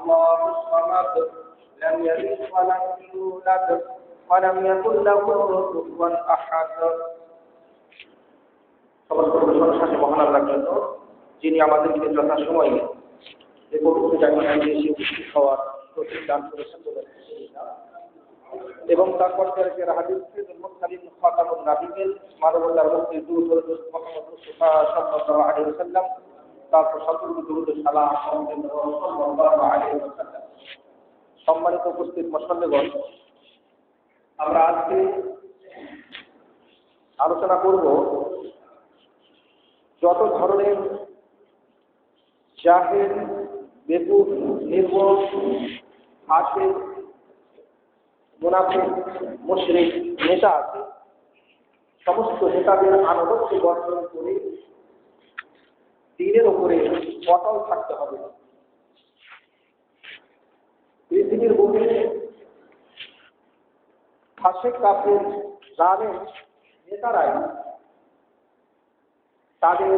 আল্লাহু সামাদ লাম ইয়ালিদ ওয়া লাম ইউলাদ ওয়া লাম ইয়াকুল লাহু কুফুয়ান আহাদ। সকল প্রশংসা মহান আল্লাহর জন্য, যিনি আমাদেরকে যথাসময়ে যে পবিত্র জায়গায় এসে উপস্থিত হওয়ার তৌফিক দান করেছেন এবং তারপর যারা হাদিসের মুরসালিন খাতামুন নাবিয়্যিন মানবতার মুক্তি দূত হযরত মুহাম্মদ মুস্তাফা সাল্লাল্লাহু আলাইহি ওয়াসাল্লাম, তারপর সকলকে দরুদ ও সালাম সাল্লাল্লাহু আলাইহি ওয়াসাল্লাম। সম্মানিত উপস্থিত মুসল্লিগণ, আমরা আজকে আলোচনা করব যত ধরনের জাহেল, বেকুব, নির্বোধ, ফাসিক, মুনাফিক, মুশরিক নেতা আছে, সমস্ত নেতাদের আনুগত্য বর্জন করে দ্বীনের উপরে অটল থাকতে হবে। পৃথিবীর বুকে ফাসিক, কাফের, জালেম নেতারাই তাদের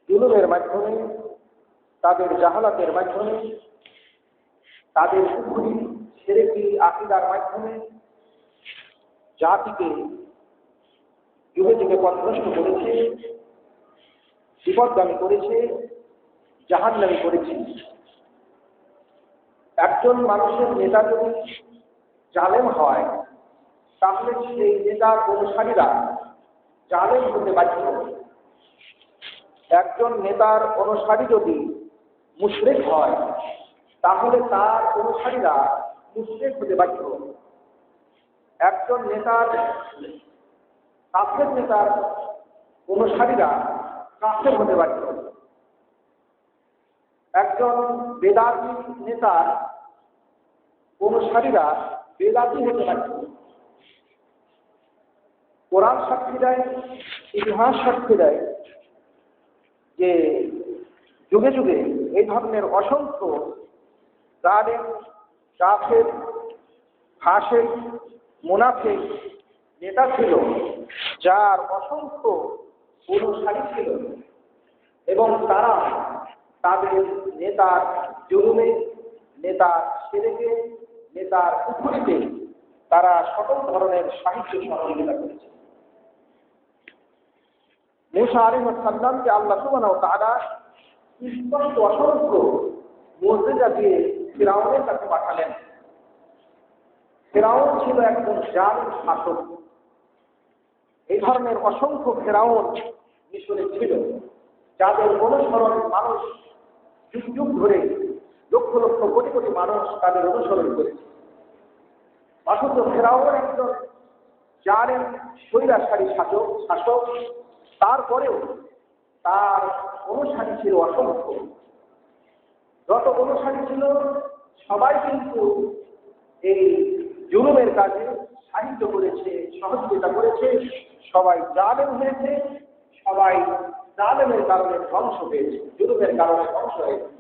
জুলুমের মাধ্যমে, তাদের জাহালাতের মাধ্যমে, তাদের কুফরি শিরকি আকীদার মাধ্যমে জাতিকে যুগে যুগে পথভ্রষ্ট করেছে, বিপদগামী করেছে, জাহান্নামী করেছে। একজন মানুষের নেতা যদি জালেম হয়, তাহলে সেই নেতার অনুসারীরা জালেম হতে বাধ্য। একজন নেতার অনুসারী যদি মুশরিক হয়, তাহলে তার অনুসারীরা মুশরিক হতে বাধ্য। একজন নেতার কাফের নেতার অনুসারীরা কাফের হতে বাধ্য। একজন বেদাতি নেতার অনুসারীরা বেদাতি হতে বাধ্য। কোরআন সাক্ষী দেয়, ইতিহাস সাক্ষী দেয় যে যুগে যুগে এই ধরনের অসংখ্য জালেম, কাফের, ফাসিক, মুনাফিক নেতা ছিল, যার অসংখ্য অনুসারী ছিল এবং তারা তাদের নেতার জুলুমে, নেতার শিরকে, নেতার কুফরিতে তারা সকল ধরনের সাহিত্য সহযোগিতা করেছে। মূসা আলাইহিস সালামকে আল্লাহ সুবহানাহু ওয়া তাআলা স্পষ্ট অসংখ্য মুজিজা দিয়ে ফিরআউনের কাছে পাঠালেন। ফিরআউন ছিল একজন জালিম শাসক। এই ধরনের অসংখ্য ফিরআউন মিশরে ছিল, যাদের অনুসরণ মানুষ যুগ যুগ ধরে, লক্ষ লক্ষ কোটি কোটি মানুষ তাদের অনুসরণ করেছে। অথচ ফিরআউন একজন জালেম স্বৈরাচারী শাসক, তারপরেও তার অনুসারী ছিল অসংখ্য। যত অনুসারী ছিল সবাই কিন্তু এই জুলুমের কাজে সাহায্য করেছে, সহযোগিতা করেছে। সবাই জালেম হয়েছে, সবাই জালেমের কারণে ধ্বংস হয়েছে, জুলুমের কারণে ধ্বংস হয়েছে।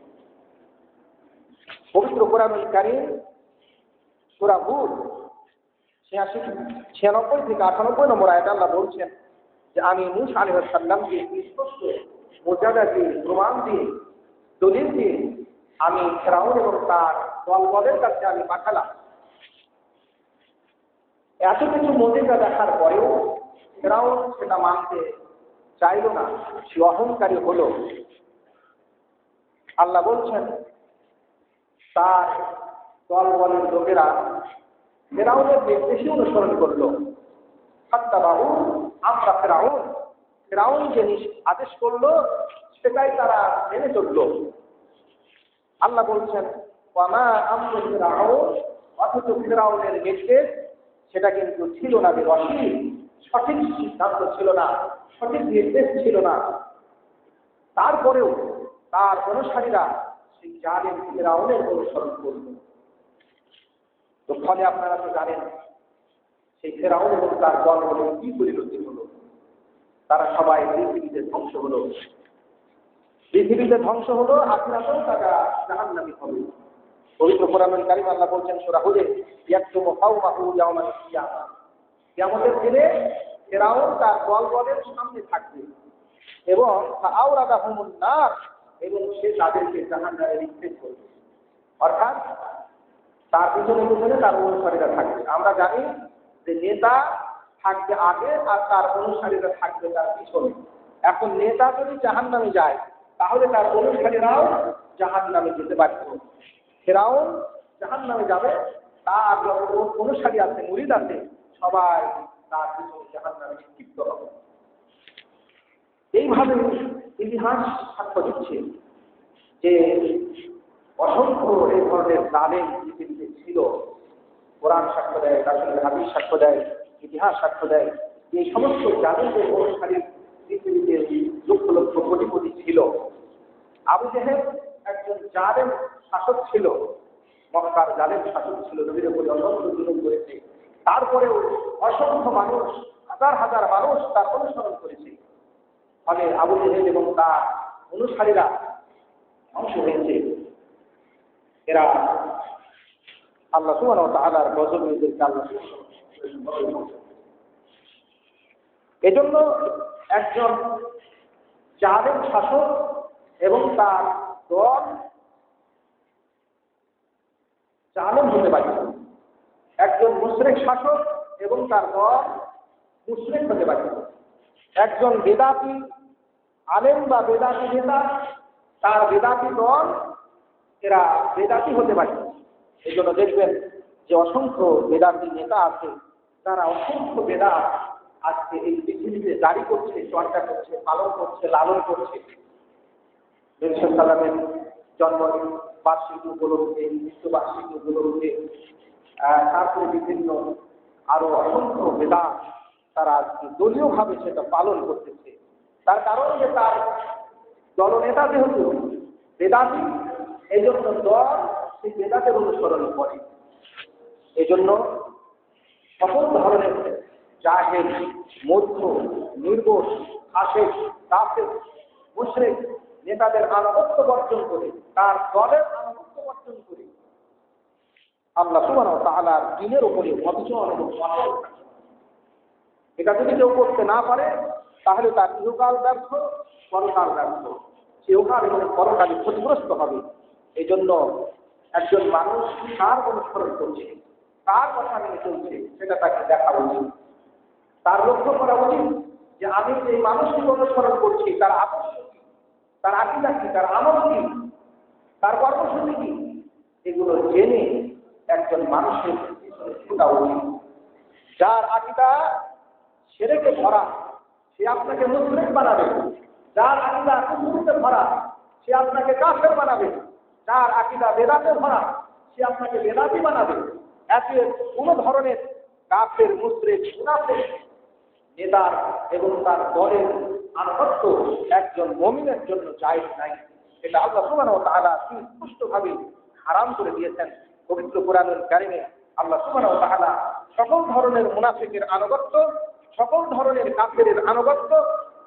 পবিত্র কোরআনুল কারীম সূরা হুদ 96 থেকে 98 নম্বর আয়াতে আল্লাহ বলছেন যে আমি মূসা আলাইহিস সালামকে স্পষ্ট মুজাদা দিয়ে, প্রমাণ দিয়ে, দলিল দিয়ে আমি ফিরআউন এবং তার দলবলের কাছে আমি পাঠালাম। এত কিছু মুজিজা দেখার পরেও ফিরআউন সেটা মানতে চাইল না, সে অহংকারী হলো। আল্লাহ বলছেন তার দলবলের লোকেরা ফিরআউনের নির্দেশে অনুসরণ করলো। ফাত্তাবাউ আমরা ফিরআউন যে আদেশ করলো সেটাই তারা মেনে চললো। আল্লাহ বলছেন ওয়ামা আমরু ফিরআউন, অথচ ফিরআউনের নির্দেশ সেটা কিন্তু ছিল না বিরশীদ, সঠিক সিদ্ধান্ত ছিল না, সঠিক নির্দেশ ছিল না। তারপরেও তার অনুসারীরা সেই জালেম ফিরআউনের অনুসরণ করল। তো ফলে আপনারা তো জানেন সেই ফিরআউন এবং তার দলবল কি পরিণতি হলো। তারা সবাই পৃথিবীতে ধ্বংস হলো, আখিরাতেও তারা জাহান্নামী হবে। পবিত্র কোরআনুল কারীম আল্লাহ বলছেন সূরা হুদে ইয়াকতুমু কাওমাহু ইয়াওমাল কিয়ামা, কিয়ামতের দিনে ফিরআউন তার দলবলের সামনে থাকবে এবং ফাআওরাদাহুমুন নার, এবং সে তাদেরকে জাহান্নামে নিক্ষেপ করবে। অর্থাৎ তার পিছনে পিছনে তার অনুসারীরা থাকবে। আমরা জানি যে নেতা থাকবে আগে আর তার অনুসারীরা থাকবে তার পিছনে। এখন নেতা যদি জাহান্নামে যায় তাহলে তার অনুসারীরাও জাহান্নামে যেতে বাধ্য। ফেরাউন জাহান্নামে যাবে, তার যত অনুসারী আছে, মুরিদ আছে, সবাই তার পিছনে জাহান্নামে নিক্ষিপ্ত হবে। এইভাবে ইতিহাস সাক্ষ্য দিচ্ছে যে অসংখ্য এই ধরনের জালেম পৃথিবীতে ছিল। কোরআন সাক্ষ্য দেয়, রাসূলের হাদিস সাক্ষ্য দেয়, ইতিহাস সাক্ষ্য দেয়, এই সমস্ত জালেমদের অনুসারী পৃথিবীতে লক্ষ লক্ষ কোটি কোটি ছিল। আবু জেহেল একজন জালেম শাসক ছিল, মক্কার জালেম শাসক ছিল, নবীর উপরে অসংখ্য জুলুম করেছে। তারপরেও অসংখ্য মানুষ, হাজার হাজার মানুষ তার অনুসরণ করেছে। ফলে আবু জেহেল এবং তার অনুসারীরা ধ্বংস হয়েছে। এরা আল্লাহ সুবহানাহু ওয়া তাআলার গজবে এদেরকে আল্লাহ এজন্য একজন জালেম শাসক এবং তার দল জালেম হতে পারে, একজন মুশরিক শাসক এবং তার দল মুশরিক হতে পারে, একজন বেদাতি আলেম বা বেদাতি নেতা তার বেদাতি দল এরা বেদাতি হতে পারে। এই জন্য দেখবেন যে অসংখ্য বেদাতি নেতা আছে, তারা অসংখ্য বেদাত আজকে এই পৃথিবীতে জারি করছে, চর্চা করছে, পালন করছে, লালন করছে। নবী সাল্লাল্লাহু আলাইহি ওয়াসাল্লামের জন্ম বার্ষিকী উপলক্ষে, মৃত্যুবার্ষিকী উপলক্ষে, তারপরে বিভিন্ন আরো অসংখ্য বেদাত তারা আজকে দলীয়ভাবে সেটা পালন করতেছে। তার কারণ যে তার দলনেতা যেহেতু বেদাতি, এই জন্য দল সেই বেদাতের অনুসরণ করে। এই জন্য সকল ধরনের জাহেল, মূর্খ, নির্দোষ, ফাসিক, কাফের, মুশরিক নেতাদের আনুগত্য বর্জন করে, তার দলের আনুগত্য বর্জন করে আল্লাহ সুবহানাহু ওয়া তাআলার দ্বীনের উপরে অবিচল এবং অটল থাকবে। এটা যদি কেউ করতে না পারে তাহলে তার ইহকাল ব্যর্থ, পরকাল ব্যর্থ, ইহকাল এবং পরকালে ক্ষতিগ্রস্ত হবে। এই জন্য একজন মানুষ কার অনুসরণ করছে, কার কথা মেনে চলছে, সেটা তাকে দেখা উচিত। তার লক্ষ্য করা উচিত যে আমি যে মানুষকে অনুসরণ করছি তার আদর্শ কি, তার আকীদা কি, তার আমল কি, তার কর্মসূচি কি, এগুলো জেনে একজন মানুষের পিছনে ছুটা উচিত। যার আকীদা শিরকে ভরা সে আপনাকে মুশরিক বানাবে, যার আকীদা কুফরিতে ভরা সে আপনাকে কাফের বানাবে, যার আকীদা বেদাতে ভরা সে আপনাকে বেদাতি বানাবে। এতে কোনো ধরনের কাফের, মুশরিক, মুনাফিক নেতার এবং তার দলের আনুগত্য একজন মুমিনের জন্য জায়েজ নাই। এটা আল্লাহ সুবহানাহু ওয়া তাআলা স্পষ্টভাবে হারাম করে দিয়েছেন। পবিত্র কোরআনুল কারীমে আল্লাহ সুবহানাহু ওয়া তাআলা সকল ধরনের মুনাফিকের আনুগত্য, সকল ধরনের কাফেরের আনুগত্য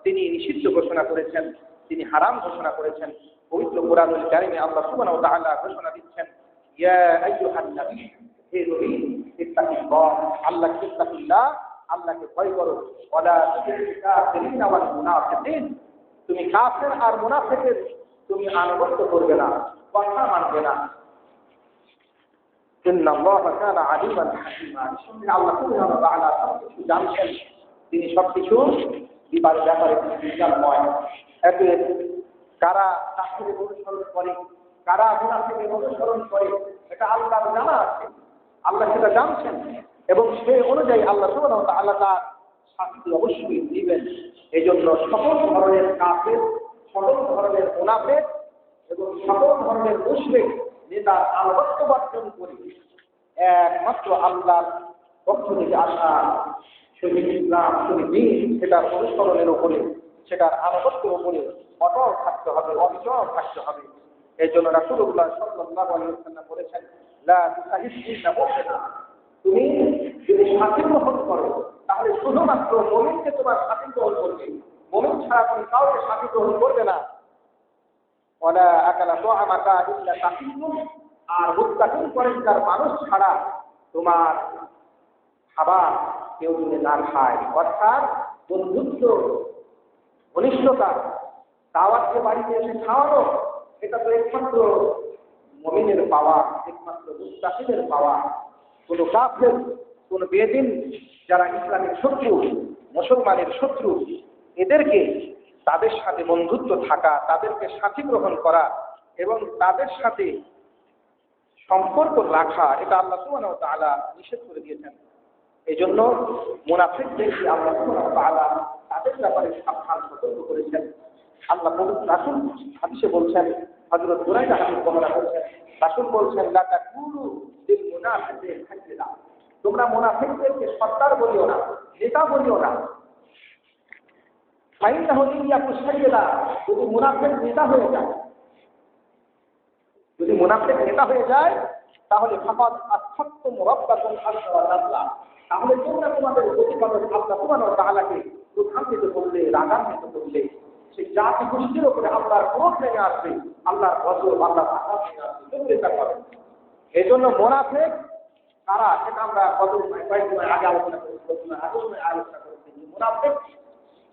তিনি নিষিদ্ধ ঘোষণা করেছেন, তিনি হারাম ঘোষণা করেছেন। পবিত্র কোরআনুল কারীমে আল্লাহ সুবহানাহু ওয়া তাআলা ঘোষণা দিচ্ছেন, ইয়া আইয়ুহান নবী, হে নবী, ইত্তাকিল্লাহ, আল্লাহকে ইত্তাকিল্লাহ, আল্লাহকে ভয় করো, ওয়ালা তুতিল কাফিরিন ওয়াল মুনাফিকিন, তুমি কাফের আর মুনাফিকের তুমি আনুগত্য করবে না, কথা মানবে না। ইন্নাল্লাহা কানা আলিমান হাকিমা, আল্লাহ সুবহানাহু ওয়া তাআলা সবকিছু জানছেন, তিনি সবকিছু ব্যাপারে বিজ্ঞানময়। এতে কারা কাফেরের অনুসরণ করে, কারা মুনাফিকের অনুসরণ করে, এটা আল্লাহর জানা আছে, আল্লাহ সেটা জানছেন এবং সেই অনুযায়ী আল্লাহ সুবহানাহু ওয়া তাআলা তার শাস্তি অবশ্যই দিবেন। এই জন্য সকল ধরনের কাফের, সকল ধরনের মুনাফিক এবং সকল ধরনের মুশরিক নেতার আনুগত্য বর্জন করে একমাত্র আল্লাহর পক্ষ থেকে আসা শহীদ ইসলাম, শহীদ দ্বীন, সেটার অনুসরণের উপরে, সেটার আনুগত্যের উপরে অটল থাকতে হবে, অবিচল থাকতে হবে। এই জন্য রাসূলুল্লাহ সাল্লাল্লাহু আলাইহি ওয়াসাল্লাম বলেছেন, লা তুসাহিদ্দিনা মুশরিকা, তুমি যদি সাথী গ্রহণ করো তাহলে শুধুমাত্র মুমিনকে তোমার সাথী গ্রহণ করবে, মুমিন ছাড়া তুমি কাউকে সাথী গ্রহণ করবে না। ওয়ালা আকালা তুআমাকা ইল্লা তাকিয়ুন, আর মুত্তাকিন পরেশগার মানুষ ছাড়া তোমার খাবার কেউ যদি না খায়, অর্থাৎ বন্ধুত্ব, ঘনিষ্ঠতা দাওয়াতকে বাড়িতে এসে খাওয়ানো, এটা তো একমাত্র মুমিনের পাওয়া, একমাত্র মুত্তাকিদের পাওয়া। কোন কাফের, কোন বেদিন যারা ইসলামের শত্রু, মুসলমানের শত্রু, এদেরকে তাদের সাথে বন্ধুত্ব থাকা, তাদেরকে সাথী গ্রহণ করা এবং তাদের সাথে সম্পর্ক রাখা, এটা আল্লাহ সুবহানাহু ওয়া তাআলা নিষেধ করে দিয়েছেন। এই জন্য মুনাফিকদেরকে আল্লাহ সুবহানাহু ওয়া তাআলা তাদের ব্যাপারে সাবধান সতর্ক করেছেন। আল্লাহ রাসূল হাদিসে বলছেন, হযরত বুরাইদা হাদিস বর্ণনা করেছেন, রাসূল বলছেন, লা তাকুলু লিল মুনাফিকিন হাজ্জা, তোমরা মুনাফিকদেরকে সর্দার বলিও না, নেতা বলিও না। ফাইন্নাহু ইয়াকুশ হাজ্জা, যদি মুনাফিক নেতা হয়ে যায়, যদি মুনাফিক নেতা হয়ে যায়, তাহলে ফাকাদ আসফাকতুম রাব্বাকুম আযজা ওয়া জাল্লা, তাহলে তোমরা তোমাদের প্রতিপালক আল্লাহ সুবহানাহু ওয়া তাআলাকে ক্রোধান্বিত করলে, রাগান্বিত করলে, সেই জাতি গোষ্ঠীর উপরে আল্লাহর ক্রোধ নেমে আসবে, আল্লাহর গজব, আল্লাহর আযাব নেমে আসবে। তোমরা এটা করো। এই জন্য মুনাফিক কারা, সেটা আমরা কয়েকদিন আগে আলোচনা করেছি। মুনাফিক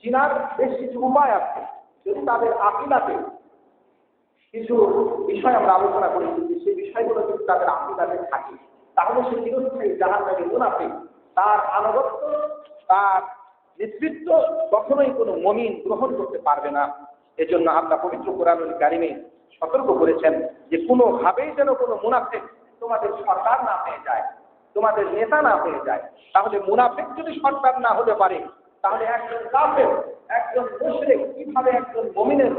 চিনার বেশ কিছু উপায় আছে। যদি তাদের আকীদাতে কিছু বিষয় আমরা আলোচনা করেছি, সেই বিষয়গুলো যদি তাদের আকীদাতে থাকে, তাহলে সে চিরস্থায়ী জাহান্নামী মুনাফিক। তার আনুগত্য, তার নেতৃত্ব কখনোই কোনো মুমিন গ্রহণ করতে পারবে না। এজন্য আল্লাহ পবিত্র কোরআনুল কারীমে সতর্ক করেছেন যে কোনোভাবেই যেন কোনো মুনাফিক তোমাদের সরকার না পেয়ে যায়, তোমাদের নেতা না পেয়ে যায়। তাহলে মুনাফিক যদি সরকার না হতে পারে, তাহলে একজন কাফের, একজন মুশরিক কিভাবে একজন মুমিনের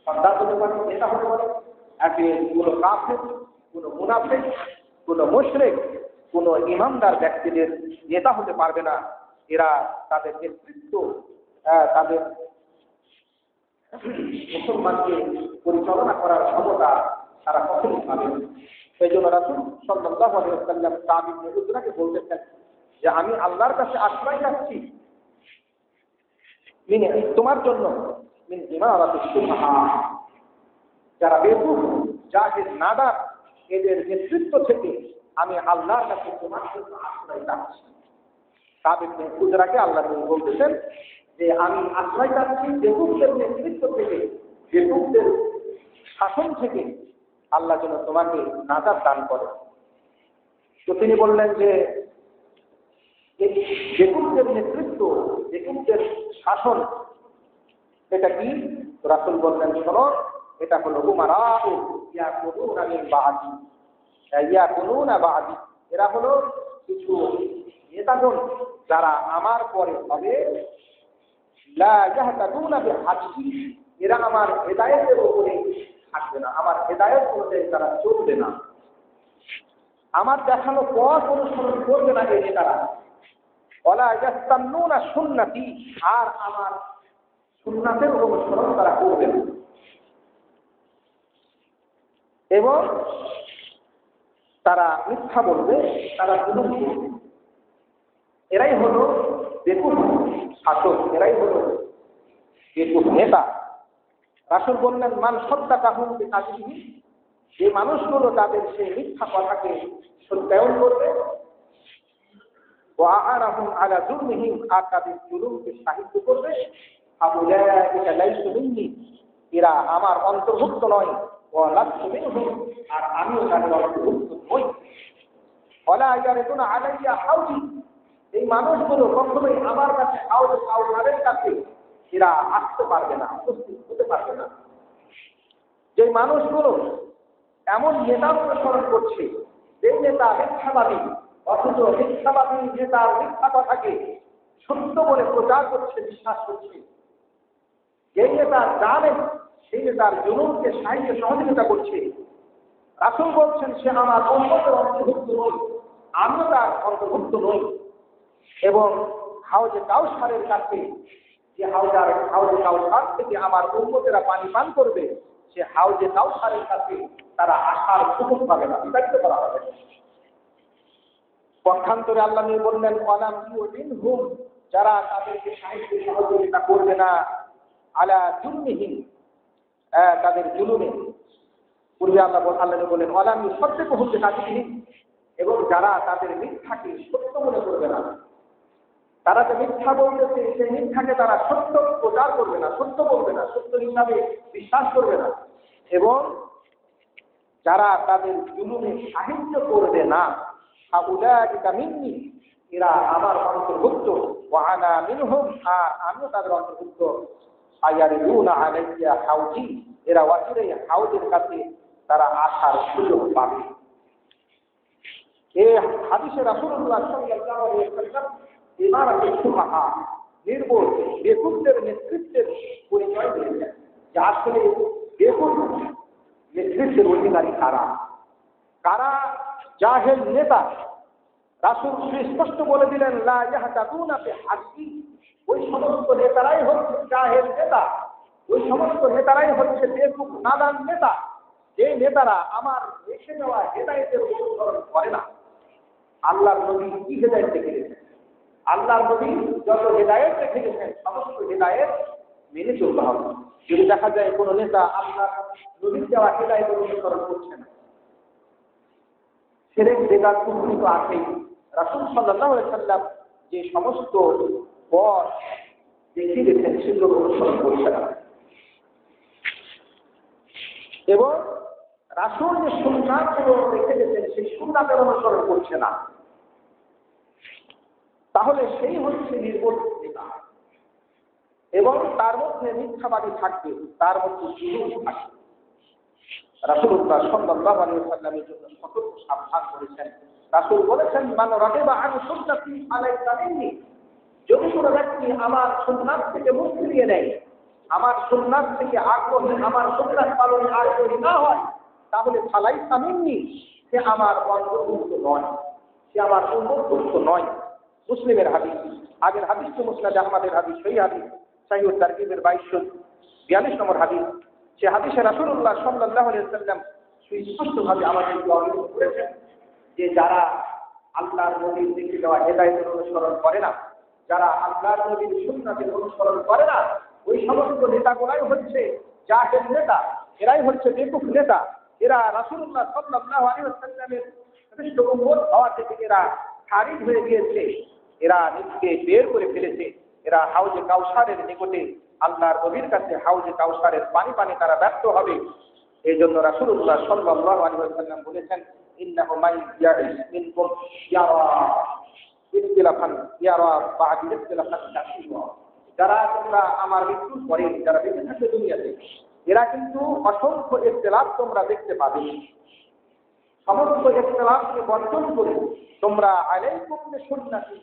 সরকার হতে পারে, নেতা হতে পারে? কোনো কাফের, কোনো মুনাফিক, কোনো মুশরিক, কোনো ইমানদার ব্যক্তিদের নেতা হতে পারবে না। এরা তাদের নেতৃত্ব, তাদের মুসলমানকে পরিচালনা করার ক্ষমতা তারা কখনই পাবে না। সেই জন্য রাসূল সাল্লাল্লাহু আলাইহি ওয়াসাল্লাম কাব ইবনে উজরাকে বলতেছেন যে আমি আল্লাহর কাছে আশ্রয় চাচ্ছি তোমার জন্য মিন ইমারাতিশ সুফাহা, যারা বেকুফ, জাহিল, নাদার, এদের নেতৃত্ব থেকে আমি আল্লাহর কাছে তোমার জন্য আশ্রয় চাচ্ছি। কাব ইবনে উজরাকে আল্লাহ বলতেছেন যে আমি আশ্রয় চাচ্ছি বেকুফদের নেতৃত্ব থেকে, বেকুফদের শাসন থেকে আল্লাহ যেন তোমাকে নাজাত দান করে। তো তিনি বললেন যে বেকুফদের নেতৃত্ব, বেকুফদের শাসন এটা কি? রাসূল বললেন, শোনো, এটা হলো উমারাউ ইয়াকুলুনা মিন বা'দি, ইয়াকুলুনা বা'দি, এরা হলো কিছু নেতাগণ যারা আমার পরে হবে, লা ইয়াহতাদুনা বিহাদি, এরা আমার হেদায়েতের উপরে থাকবে না, আমার হেদায়েত অনুযায়ী তারা চলবে না, আমার দেখানো পথ অনুসরণ করবে না এই নেতারা। ওয়ালা ইয়াস্তান্নুনা সুন্নতি, আর আমার সুন্নাতের অনুসরণ তারা করবে না। এবং তারা মিথ্যা বলবে, তারা জুলুম করবে। এরাই হলো বেকুফ শাসক, এরাই হলো বেকুফ নেতা। রাসূল বললেন, মান সাদ্দাকাহুম বিকাযিবিহি, যে মানুষগুলো তাদের সেই মিথ্যা কথাকে সত্যায়ন করবে, ওয়া আ'আনাহুম আলা যুলমিহিম, আর তাদের জুলুমকে সাহায্য করবে, ফাউলাইকা লাইসু মিন্নি, এরা আমার অন্তর্ভুক্ত নয়, ওয়া লাস্তু মিনহুম, আর আমিও তাদের অন্তর্ভুক্ত নই। ওয়ালা ইয়ারিদুনা আলাইয়া হাউজি, এই মানুষগুলো কখনোই আমার কাছে হাউজের কাছে এরা আসতে পারবে না, উপস্থিত হতে পারবে না। যে মানুষগুলো এমন নেতা অনুসরণ করছে, যে নেতা মিথ্যাবাদী, অথচ মিথ্যাবাদী নেতার মিথ্যা কথাকে সত্য বলে প্রচার করছে, বিশ্বাস করছে, যে নেতা জানেন সেই নেতার জুলুমকে সাহায্য সহযোগিতা করছে, রাসূল বলছেন সে আমার উম্মতের অন্তর্ভুক্ত নয়, আমিও তার অন্তর্ভুক্ত নই। এবং হাউজে কাউসারের কাছে, যে হাউজে কাউসার থেকে আমার উম্মতেরা পানি পান করবে, সে হাউজে কাউসারের কাছে তারা আসার সুযোগ পাবে না, বিতাড়িত করা হবে। পক্ষান্তরে আল্লাহ বললেন, ওয়ালাম ইউমিনহুম, যারা তাদেরকে সাহায্য সহযোগিতা করবে না, আলা জুলমিহিম, তাদের জুলুমে। পূর্বে আল্লাহ বলেন, ওয়ালাম ইউসাদ্দিকুহুম বিকাযিবিহিম, এবং যারা তাদের মিথ্যাকে সত্য মনে করবে না। তারা যে মিথ্যা বলতেছে সেই মিথ্যাকে তারা সত্য প্রচার করবে না, সত্য বলবে না, সত্য হিসাবে বিশ্বাস করবে না। এবং যারা তাদের জুলুমে সাহায্য করবে না, হাউলাইকা মিন্নি, এরা আমার অন্তর্ভুক্ত, ওয়া আনা মিনহুম, আর আমিও তাদের অন্তর্ভুক্ত। আয়ারিদুনা আলাইয়া হাউজি, এরা ওয়াসিরে হাউজের কাছে তারা আসার সুযোগ পাবে। এই হাদিসে রাসূলুল্লাহ সাল্লাল্লাহু আলাইহি ওয়াসাল্লাম ইমারাতে সুমাহা, নির্বোধ বেকুবদের নেতৃত্বের পরিচয় দিয়েছেন, যে আসলে বেকুব নেতৃত্বের অধিকারী কারা, কারা জাহেল নেতা। রাসূল স্পষ্ট বলে দিলেন, লা ইয়াহতাদুনা বিহাক্কি, ওই সমস্ত নেতারাই হচ্ছে জাহেল নেতা, ওই সমস্ত নেতারাই হচ্ছে বেকুব নাদান নেতা, যে নেতারা আমার রেখে দেওয়া হেদায়েতের অনুসরণ করে না। আল্লাহর নবী কি হেদায়েত রেখে গেছেন? আল্লাহর নবী যত হেদায়েত রেখে গেছেন সমস্ত হেদায়েত মেনে চলতে হবে। যদি দেখা যায় কোনো নেতা আল্লাহর নবীর দেওয়া হেদায়েতের অনুসরণ করছে না, শিরক বিদআত কুফরি তো আছেই। রাসূল সাল্লাল্লাহু আলাইহি ওয়াসাল্লাম যে সমস্ত পথ দেখিয়ে গেছেন সেগুলো অনুসরণ করছে না, এবং রাসূল যে সুন্নাতগুলো রেখে গেছেন সেই সুন্নাতের অনুসরণ করছে না, তাহলে সেই হচ্ছে নির্বোধ নেতা। এবং তার মধ্যে মিথ্যাবাদী থাকবে, তার মধ্যে জুলুম থাকবে। রাসূলুল্লাহ সাল্লাল্লাহু আলাইহি ওয়াসাল্লামের জন্য সতর্ক সাবধান করেছেন। রাসূল বলেছেন, মান রাগিবা আন সুন্নতি ফালাইসা মিন্নি, যদি কোনো ব্যক্তি আমার সুন্নাত থেকে মুখ ফিরিয়ে নেয়, আমার সুন্নাত থেকে আগ্রহী, আমার সুন্নাত পালনে আগ্রহী না হয়, তাহলে ফালাইসা মিন্নি, সে আমার অন্তর্ভুক্ত নয়, সে আমার উম্মতভুক্ত নয়। মুসলিমের হাদিস, আগের হাদিস তো মুসনাদ আহমদের হাদিস, সেই হাদিস সহিহ তারগিবের 2242 নম্বর হাদিস। সে হাদিসে রাসূলুল্লাহ সাল্লাল্লাহু আলাইহি ওয়াসাল্লাম সুস্পষ্টভাবে আমাদেরকে অবগত করেছেন যে যারা আল্লাহর নবীর দিকে দেওয়া হেদায়েতের অনুসরণ করে না, যারা আল্লাহর নবীর সুন্নাতের অনুসরণ করে না, ওই সমস্ত নেতাগুলাই হচ্ছে জাহেল নেতা, এরাই হচ্ছে বেকুফ নেতা। এরা রাসূলুল্লাহ সাল্লাল্লাহু আলাইহি ওয়াসাল্লামের শ্রেষ্ঠ উম্মত হওয়া থেকে এরা খারিজ হয়ে গিয়েছে, এরা নিজেকে বের করে ফেলেছে। এরা হাউজে কাউসারের নিকটে, আল্লাহর নবীর কাছে হাউজে কাউসারের পানি পানি তারা ব্যর্থ হবে। এই জন্য রাসূলুল্লাহ সাল্লাল্লাহু আলাইহি ওয়াসাল্লাম বলেছেন, ইন্নাহু মান ইয়াইস মিনকুম ইয়ারা ইখতিলাফান ইয়ারা বা'দি ইখতিলাফান কাসীরা, যারা তোমরা আমার মৃত্যুর পরে যারা বেঁচে থাকবে দুনিয়াতে, এরা কিন্তু অসংখ্য ইখতিলাফ তোমরা দেখতে পাবে। সমস্ত ইখতিলাফকে বর্জন করে তোমরা আলাইকুম বিসুন্নতি,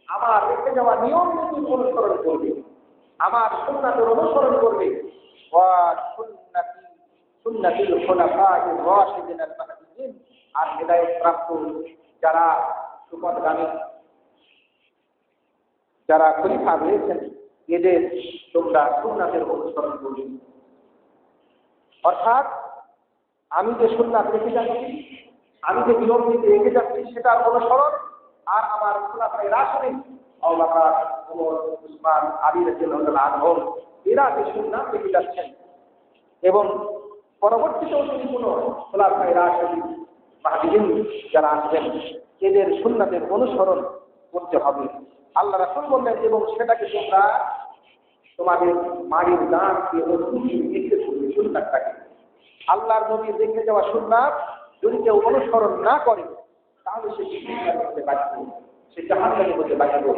আমার রেখে যাওয়া নিয়ম নীতি অনুসরণ করবে, আমার সুন্নাতের অনুসরণ করবে। ওয়া সুন্নাতিল খুলাফায়ে রাশিদিন আল মাহদিয়িন, আর হেদায়েত প্রাপ্ত যারা সুপথগামী, যারা খলিফা রয়েছেন, এদের তোমরা সুন্নাতের অনুসরণ করবে। অর্থাৎ আমি যে সুন্নাত রেখে যাচ্ছি, আমি যে নিয়ম নীতি রেখে যাচ্ছি সেটার অনুসরণ, আর আমার খুলাফায়ে রাশিদিন আবু বকর, ওমর, উসমান, আলী রাদিয়াল্লাহু আনহুম, এরা যে সুন্নাত রেখে যাচ্ছেন, এবং পরবর্তীতেও যদি কোনো খুলাফায়ে রাশিদিন মাহদিয়িন যারা আসবেন, এদের সুন্নাতের অনুসরণ করতে হবে। আল্লাহ রাসূল বললেন, এবং সেটাকে তোমরা তোমাদের মায়ের দাঁত দিয়ে মজবুত করে সুন্নাতটাকে, আল্লাহর নবীর রেখে যাওয়া সুন্নাত যদি কেউ অনুসরণ না করে তাহলে সে জাহান্নামের মধ্যে বাঁচবে, সে জাহান্নামের মধ্যে বাঁচবে।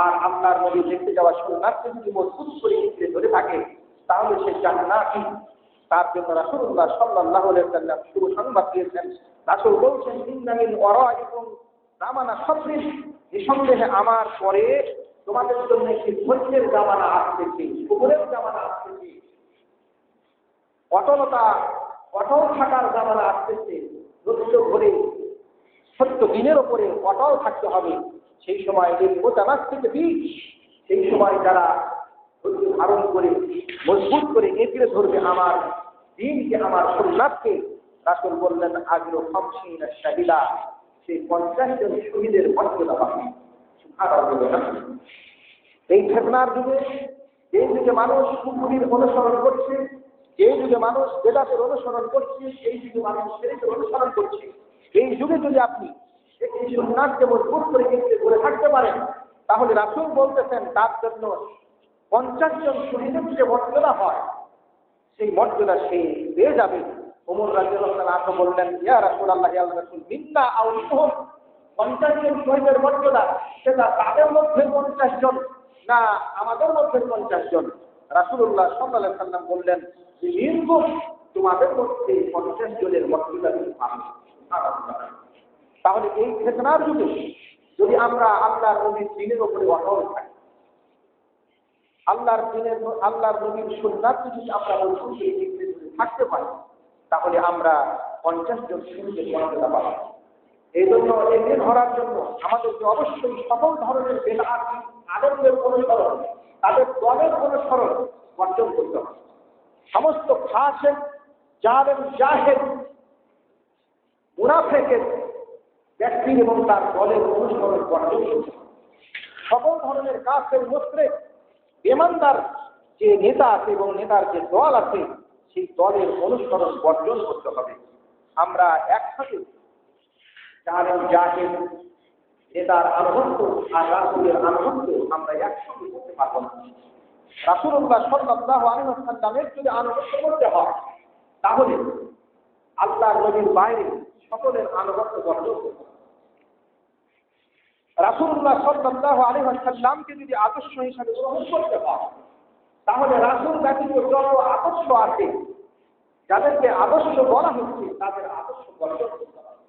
আর আল্লাহর নবীর রেখে যাওয়া সুন্নাতকে যদি মজবুত করে ধরে থাকে তাহলে সে জান্নাতি। তার জন্য রাসূলুল্লাহ সাল্লাল্লাহু আলাইহি ওয়াসাল্লাম শুরু সংবাদ দিয়েছেন। রাসূল বলছেন, ইন্না মিন ওয়ারাইকুম জামানা সাবরিন, নিঃসন্দেহে আমার পরে তোমাদের জন্য একটি ধৈর্যের জামানা আসতেছে, সবরের জামানা আসতেছে, অটলতা, অটল থাকার জামানা আসতেছে। ধৈর্য ধরে সত্য দিনের ওপরে অটল থাকতে হবে। সেই সময় এই মোতাবাস থেকে বীজ, সেই সময় যারা ধৈর্য ধারণ করে মজবুত করে এগিয়ে ধরবে আমার দিনকে, আমার সুন্নাতকে, রাসূল বললেন, আজরু 50 শাহিদা, সেই 50 জন শহীদের মর্যাদা পাবে। সুবহানাল্লাহ। এই ফিতনার যুগে, এই যুগে মানুষ কুফরির অনুসরণ করছে, এই যুগে মানুষ বেদাতের অনুসরণ করছে, এই যুগে মানুষ শিরকের অনুসরণ করছে, এই যুগে যদি আপনি এই সুন্নাতকে মজবুত করে এগিয়ে ধরে থাকতে পারেন, তাহলে রাসূল বলতেছেন তার জন্য 50 জন শহীদের যে মর্যাদা হয় সেই মর্যাদা সে পেয়ে যাবে। ওমর রাদিয়াল্লাহু তাআলা বললেন, ইয়া রাসূলুল্লাহ, ইয়া রাসূল, মিন্না আও মিনহুম, 50 জন শহীদের মর্যাদা সেটা তাদের মধ্যে 50 জন না আমাদের মধ্যে 50 জন? রাসূলুল্লাহ সাল্লাল্লাহু আলাইহি ওয়াসাল্লাম বললেন যে মিনকুম, তোমাদের মধ্যে 50 জনের মর্যাদা তুমি পাবে। তাহলে এই ফিতনার যুগে যদি আমরা আল্লাহর নবীর দ্বীনের উপরে অটল থাকি, আল্লাহর নবীর সুন্নাত যদি আমরা থাকতে পারি, তাহলে আমরা 50 জন শহীদের মর্যাদা পাবো। এই জন্য একে ধরার জন্য আমাদেরকে অবশ্যই সকল ধরনের বেদাত আলেমদের অনুসরণ, তাদের দলের অনুসরণ বর্জন করতে হবে। সমস্ত ফাসিক, জালেম, জাহেল, মুনাফিকের ব্যক্তির এবং তার দলের অনুসরণ বর্জন করতে হবে। সকল ধরনের কাফের, মুশরিক, বেঈমানদার যে নেতা আছে এবং নেতার যে দল আছে সেই দলের অনুসরণ বর্জন করতে হবে। আমরা একসাথে জালেম, জাহেল, নেতার আনুগত্য আর রাসূলের আনুগত্য আমরা একসঙ্গে করতে পারবো না। রাসূলুল্লাহ সাল্লাল্লাহু আলাইহি ওয়াসাল্লামের যদি আনুগত্য করতে হয়, তাহলে আল্লাহর নবীর বাইরে সকলের আনুগত্য বর্জন করতে হবে। রাসূলুল্লাহ সাল্লাল্লাহু আলাইহি ওয়াসাল্লামকে যদি আদর্শ হিসাবে গ্রহণ করতে হয়, তাহলে রাসূল ব্যতীত যত আদর্শ আছে, যাদেরকে আদর্শ বলা হচ্ছে, তাদের আদর্শ বর্জন করতে হবে।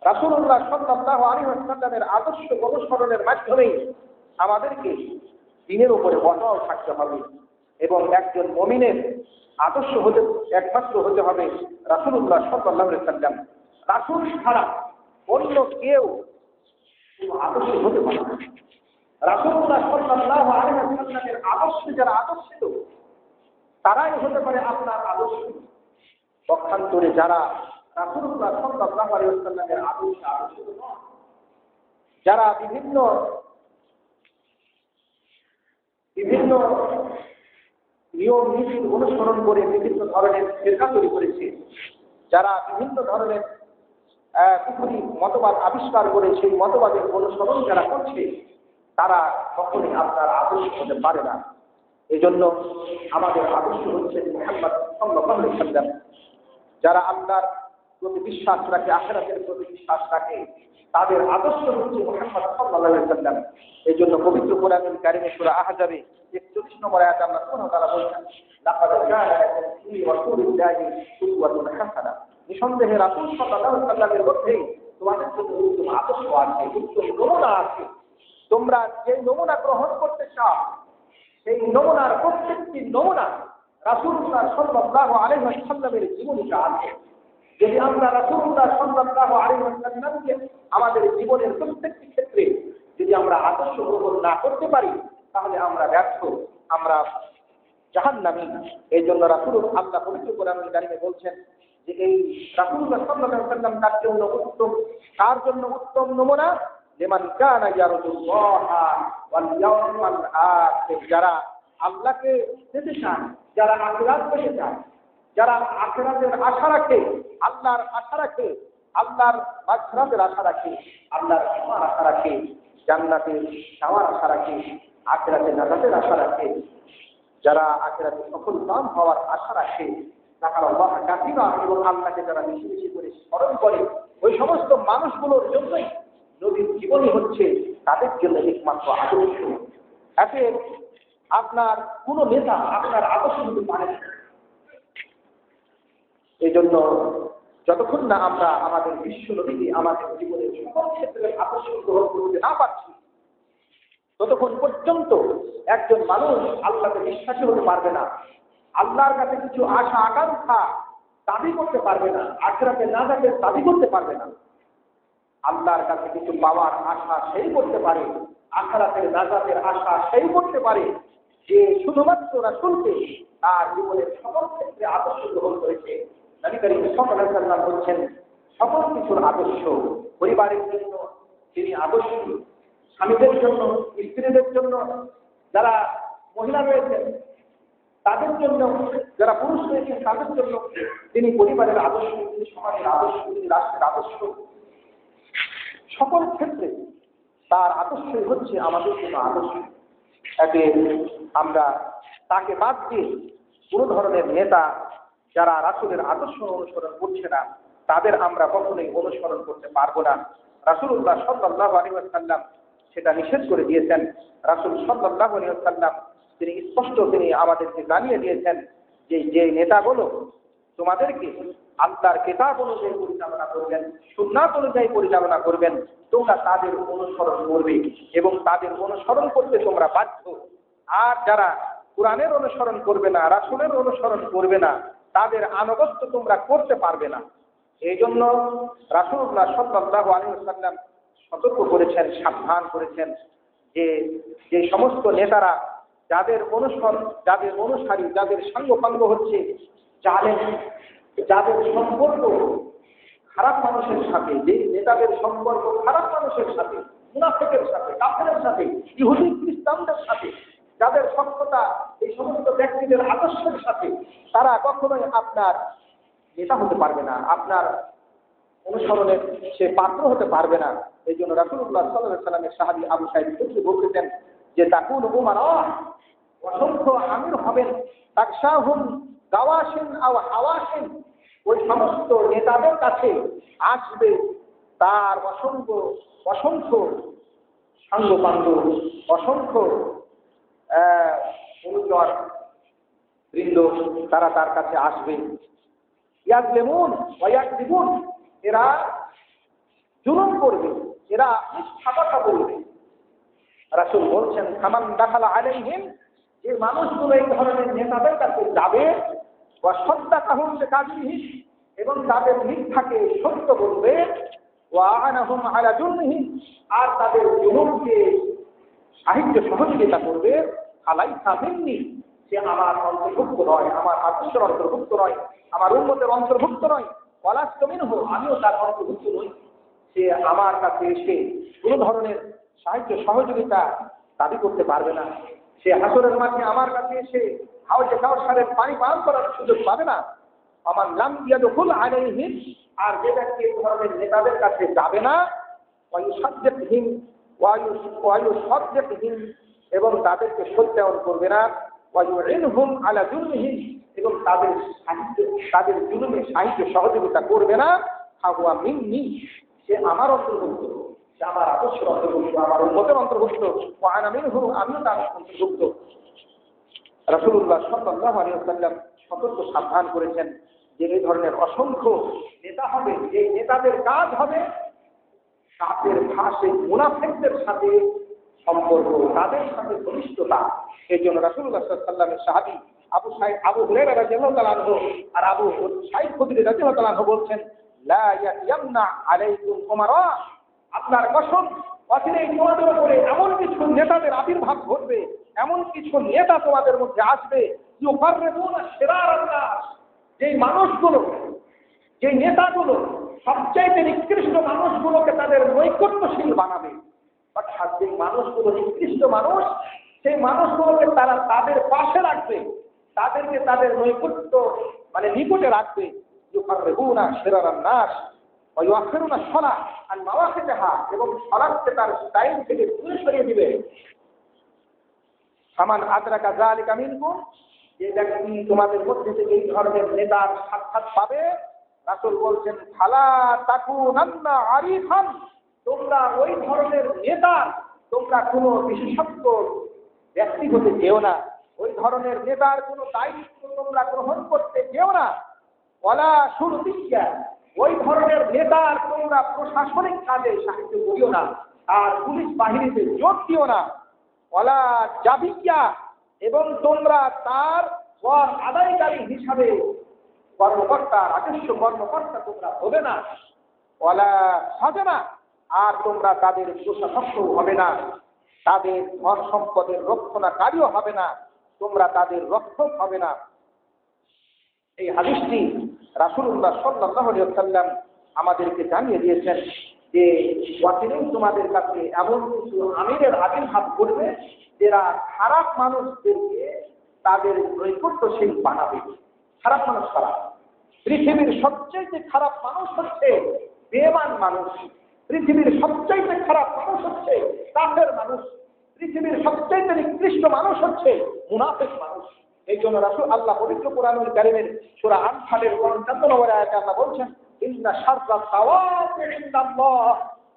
রাসূলুল্লাহ সাল্লাল্লাহু আলাইহি ওয়াসাল্লামের আদর্শ অনুসরণের মাধ্যমেই আমাদেরকে দ্বীনের উপরে অটল থাকতে হবে এবং একজন মুমিনের আদর্শ হতে একমাত্র হতে হবে রাসূলুল্লাহ সাল্লাল্লাহু আলাইহি ওয়াসাল্লাম। রাসূল ছাড়া অন্য কেউ কোনো আদর্শ হতে পারে না। রাসূলুল্লাহ সাল্লাল্লাহু আলাইহি ওয়াসাল্লামের আদর্শ যারা আদর্শিত, তারাই হতে পারে আপনার আদর্শ। পক্ষান্তরে যারা রাসূলুল্লাহ সাল্লাল্লাহু আলাইহি ওয়াসাল্লামের আদর্শিত নয়, যারা বিভিন্ন নিয়ম নীতির অনুসরণ করে বিভিন্ন ধরনের ফিরকা তৈরি করেছে, যারা বিভিন্ন ধরনের কুফরি মতবাদ আবিষ্কার করে সেই মতবাদের অনুসরণ যারা করছে, তারা কখনোই আপনার আদর্শ হতে পারে না। এই জন্য আমাদের আদর্শ হচ্ছে মুহাম্মদ সাল্লাল্লাহু আলাইহি ওয়াসাল্লাম। যারা আল্লাহর প্রতি বিশ্বাস রাখে, আখিরাতের প্রতি বিশ্বাস রাখে, তাদের আদর্শ হচ্ছে মুহাম্মদ সাল্লাল্লাহু আলাইহি ওয়াসাল্লাম। এই জন্য পবিত্র কোরআনুল কারীমে সূরা আহজাবে 41 নম্বর আয়াতে আল্লাহ সুবহানাহু ওয়া তাআলা বলেন, লাকাদ কানা লাকুম ফী রাসূলিল্লাহি উসওয়াতুন হাসানাহ, নিঃসন্দেহে রাসূল সাল্লাল্লাহু আলাইহি ওয়াসাল্লামের মধ্যে তোমাদের জন্য উত্তম আদর্শ আছে, উত্তম নমুনা আছে। তোমরা যে নমুনা গ্রহণ করতে চাও, সেই নমুনার প্রত্যেকটি নমুনা রাসূলুল্লাহ সাল্লাল্লাহু আলাইহি ওয়াসাল্লামের জীবনীতে আছে। যদি আমরা রাসূলুল্লাহ সাল্লাল্লাহু আলাইহি ওয়াসাল্লামকে আমাদের জীবনের প্রত্যেকটি ক্ষেত্রে যদি আমরা আদর্শ গ্রহণ না করতে পারি, তাহলে আমরা ব্যর্থ, আমরা জাহান্নামী। এই জন্য রাসূল আল্লাহ পবিত্র কোরআনুল কারীমে বলছেন যে এই রাসূলুল্লাহ সাল্লাল্লাহু আলাইহি ওয়াসাল্লাম তার জন্য উত্তম নমুনা, লিমান কানা ইয়ারজুল্লাহা ওয়াল ইয়াওমাল আখির, যারা আল্লাহকে পেতে চান, যারা আখিরাত পেতে চান, যারা আখিরাতের আশা রাখে, আল্লাহর আশা রাখে, আল্লাহর মাগফিরাতের আশা রাখে, আল্লাহর ক্ষমার আশা রাখে, জান্নাতের যাওয়ার আশা রাখে, আখিরাতে নাজাতের আশা রাখে, যারা আখিরাতে সফল কাম হওয়ার আশা রাখে, তারা আল্লাহ কাফিরা এবং আল্লাহকে যারা বেশি বেশি করে স্মরণ করে, ওই সমস্ত মানুষগুলোর জন্যই নবীর জীবনী হচ্ছে তাদের জন্য একমাত্র আদর্শ। এতে আপনার কোনো নেতা আপনার আদর্শ হতে পারে না। এই জন্য যতক্ষণ না আমরা আমাদের বিশ্ব নবীকে আমাদের জীবনের সকল ক্ষেত্রে আদর্শ গ্রহণ করতে না পারছি, ততক্ষণ পর্যন্ত একজন মানুষ আল্লাহকে বিশ্বাসী হতে পারবে না, আল্লাহর কাছে কিছু আশা আকাঙ্ক্ষা দাবি করতে পারবে না, আখিরাতে নাজাতের দাবি করতে পারবে না। আল্লাহর কাছে কিছু পাওয়ার আশা সেই করতে পারে, আখিরাতের নাজাতের আশা সেই করতে পারে যে শুধুমাত্র রাসূলকে তার জীবনের সকল ক্ষেত্রে আদর্শ গ্রহণ করেছে। নবী করিম সাল্লাল্লাহু আলাইহি ওয়াসাল্লাম বলছেন, সকল কিছুর আদর্শ, পরিবারের জন্য তিনি আদর্শ, স্বামীদের জন্য, স্ত্রীদের জন্য, যারা মহিলা রয়েছেন তাদের জন্য, যারা পুরুষ রয়েছেন তাদের জন্য তিনি পরিবারের আদর্শ, তিনি সমাজের আদর্শ, তিনি রাষ্ট্রের আদর্শ। সকল ক্ষেত্রে তার আদর্শই হচ্ছে আমাদের জন্য আদর্শ। এতে আমরা তাকে বাদ দিয়ে কোনো ধরনের নেতা যারা রাসূলের আদর্শ অনুসরণ করছে না তাদের আমরা কখনোই অনুসরণ করতে পারবো না। রাসূলুল্লাহ সাল্লাল্লাহু আলাইহি ওয়াসাল্লাম সেটা নিষেধ করে দিয়েছেন। রাসূল সাল্লাল্লাহু আলাইহি ওয়াসাল্লাম তিনি স্পষ্ট আমাদেরকে জানিয়ে দিয়েছেন যে যে নেতাগুলো তোমাদেরকে আল্লাহর কিতাব অনুযায়ী পরিচালনা করবেন, সুন্নাত অনুযায়ী পরিচালনা করবেন, তোমরা তাদের অনুসরণ করবে এবং তাদের অনুসরণ করতে তোমরা বাধ্য। আর যারা কোরআনের অনুসরণ করবে না, রাসূলের অনুসরণ করবে না, তাদের আনুগত্য তোমরা করতে পারবে না। এই জন্য রাসূলুল্লাহ সাল্লাল্লাহু আলাইহি ওয়াসাল্লাম সতর্ক করেছেন, সাবধান করেছেন যে যে সমস্ত নেতারা যাদের অনুসারী, যাদের সাঙ্গপাঙ্গ হচ্ছে জালেম, যাদের সম্পর্ক খারাপ মানুষের সাথে, যে নেতাদের সম্পর্ক খারাপ মানুষের সাথে, মুনাফিকের সাথে, কাফেরের সাথে, ইহুদি খ্রিস্টানদের সাথে, যাদের সত্যতা এই সমস্ত ব্যক্তিদের আদর্শের সাথে, তারা কখনোই আপনার নেতা হতে পারবে না, আপনার অনুসরণের সে পাত্র হতে পারবে না। এই জন্য রাসূলুল্লাহ সাল্লাল্লাহু আলাইহি ওয়াসাল্লামের সাহাবী আবু সাঈদ খুদরি বলতেছেন যে তাকুন উমারা, অসংখ্য আমির হবেন, তাকশাহুম গাওয়াশিন আও হাওয়াশিন, ওই সমস্ত নেতাদের কাছে আসবে তার অসংখ্য সাঙ্গপাঙ্গ, অসংখ্য অনুচর বৃন্দ, তারা তার কাছে আসবে। ইয়াজলিমুন ওয়া ইয়াকযিবুন, এরা জুলুম করবে, এরা মিথ্যা কথা বলবে। রাসূল বলছেন ফামান দাখালা আলাইহিম, যে মানুষগুলো এই ধরনের নেতাদের কাছে যাবে, ওয়া সাদ্দাকাহুম বিকাযিবিহি, এবং তাদের মিথ্যাকে সত্য বলবে, ওয়া আনাহুম আলা জুলমিহি, আর তাদের জুলুমকে সাহায্য সহযোগিতা করবে, আলাইসা মিন্নি, সে আমার অন্তর্ভুক্ত নয়, আমার আদর্শের অন্তর্ভুক্ত নয়, আমার উম্মতের অন্তর্ভুক্ত নয়, ওয়ালাস্তু মিনহু, আমিও তার অন্তর্ভুক্ত নই। সে আমার কাছে এসে কোনো ধরনের সাহায্য সহযোগিতা দাবি করতে পারবে না। সে হাসরের মাঠে আমার কাছে এসে হাওজে কাউসারের পানি পান করার সুযোগ পাবে না। আমার লাম ইয়াদখুল আলাইহিম, আর যে ব্যক্তি এই ধরনের নেতাদের কাছে যাবে না, ওয়ায়ুসাদ্দিকহিম ওয়ায়ুসাদ্দিকহিম, এবং তাদেরকে সত্যায়ন করবে না, ওয়ায়ুইনহুম আলা জুলমিহিম, এবং তাদের জুলুমে সাহায্য সহযোগিতা করবে না, ফাহুয়া মিন্নি, সে আমার অন্তর্ভুক্ত, সে আমার আদর্শের অন্তর্ভুক্ত, আমার উম্মতের অন্তর্ভুক্ত, ওয়া আনা মিনহু, আমিও তার অন্তর্ভুক্ত। রাসূলুল্লাহ সাল্লাল্লাহু আলাইহি ওয়াসাল্লাম সতর্ক সাবধান করেছেন যে এই ধরনের অসংখ্য নেতা হবে, যে নেতাদের কাজ হবে তাদের ভাষে মুনাফিকদের সাথে সম্পর্ক, তাদের সাথে ঘনিষ্ঠতা। এই জন্য রাসূলুল্লাহ সাল্লাল্লাহু আলাইহি ওয়াসাল্লামের সাহাবী আবু হুরায়রা রাদিয়াল্লাহু তাআলা আনহু আর আবু সাঈদ খুদরি রাদিয়াল্লাহু তাআলা আনহু বলছেন, লা ইয়ামনা আলাইকুম উমারা, আপনার কসম, অচিরেই তোমাদের উপরে এমন কিছু নেতাদের আবির্ভাব ঘটবে, এমন কিছু নেতা তোমাদের মধ্যে আসবে, ইউফাররিদুনা শিরারান নাস, যেই মানুষগুলো, যে নেতাগুলো সবচাইতে নিকৃষ্ট মানুষগুলোকে তাদের নৈকট্যশীল বানাবে। অর্থাৎ যে মানুষগুলো নিকৃষ্ট মানুষ, সেই মানুষগুলোকে তারা তাদের পাশে রাখবে, তাদেরকে তাদের নৈকট্য নিকটে রাখবে। ইউফাররিদুনা শিরারান নাস ওয়া ইউআখিরুনা সালাহ আন মাওয়াকিতিহা, এবং সালাতকে তার টাইম থেকে দূরে সরিয়ে দিবে। ফামান আদরাকা যালিকা মিনকুম, যে ব্যক্তি তোমাদের মধ্যে থেকে এই ধরনের নেতার সাক্ষাৎ পাবে, রাসূল বলছেন ফালা তাকুনান্না আরিফান, তোমরা ওই ধরনের নেতা, তোমরা কোনো বিশেষজ্ঞ ব্যক্তি হতে যেও না, ওই ধরনের নেতার কোনো দায়িত্ব তোমরা গ্রহণ করতে যেও না। ওয়ালা শুরতিয়া, ওই ধরনের নেতার তোমরা প্রশাসনিক কাজে সাহায্য করিও না, আর পুলিশ বাহিনীতে যোগ দিও না। ওয়ালা জাবিয়া, এবং তোমরা তার কর আদায়কারী হিসাবে কর্মকর্তা, রাজস্ব কর্মকর্তা তোমরা হবে না। ওয়ালা সাজানা, আর তোমরা তাদের প্রশাসক হবে না, তাদের ধন সম্পদের রক্ষণাকারীও হবে না, তোমরা তাদের রক্ষক হবে না। এই হাদিসটি রাসূলুল্লাহ সাল্লাল্লাহু আলাইহি ওয়াসাল্লাম আমাদেরকে জানিয়ে দিয়েছেন যে ওয়াকিলেই তোমাদের কাছে এমন কিছু আমিরের আবির্ভাব করবে, যারা খারাপ মানুষদেরকে তাদের নৈকট্যশীল বানাবে। খারাপ মানুষ খারাপ, পৃথিবীর সবচেয়ে খারাপ মানুষ হচ্ছে বেঈমান মানুষ। পৃথিবীর সবচাইতে খারাপ মানুষ হচ্ছে কাফের মানুষ, পৃথিবীর সবচাইতে নিকৃষ্ট মানুষ হচ্ছে মুনাফিক মানুষ। এই জন্য রাসূল আল্লাহ পবিত্র কোরআনুল কারীমের সূরা আনফালের ৫৫ নম্বর আয়াতে আল্লাহ বলছেন, ইন্না শাররা দাওয়াবি ইনদাল্লাহ,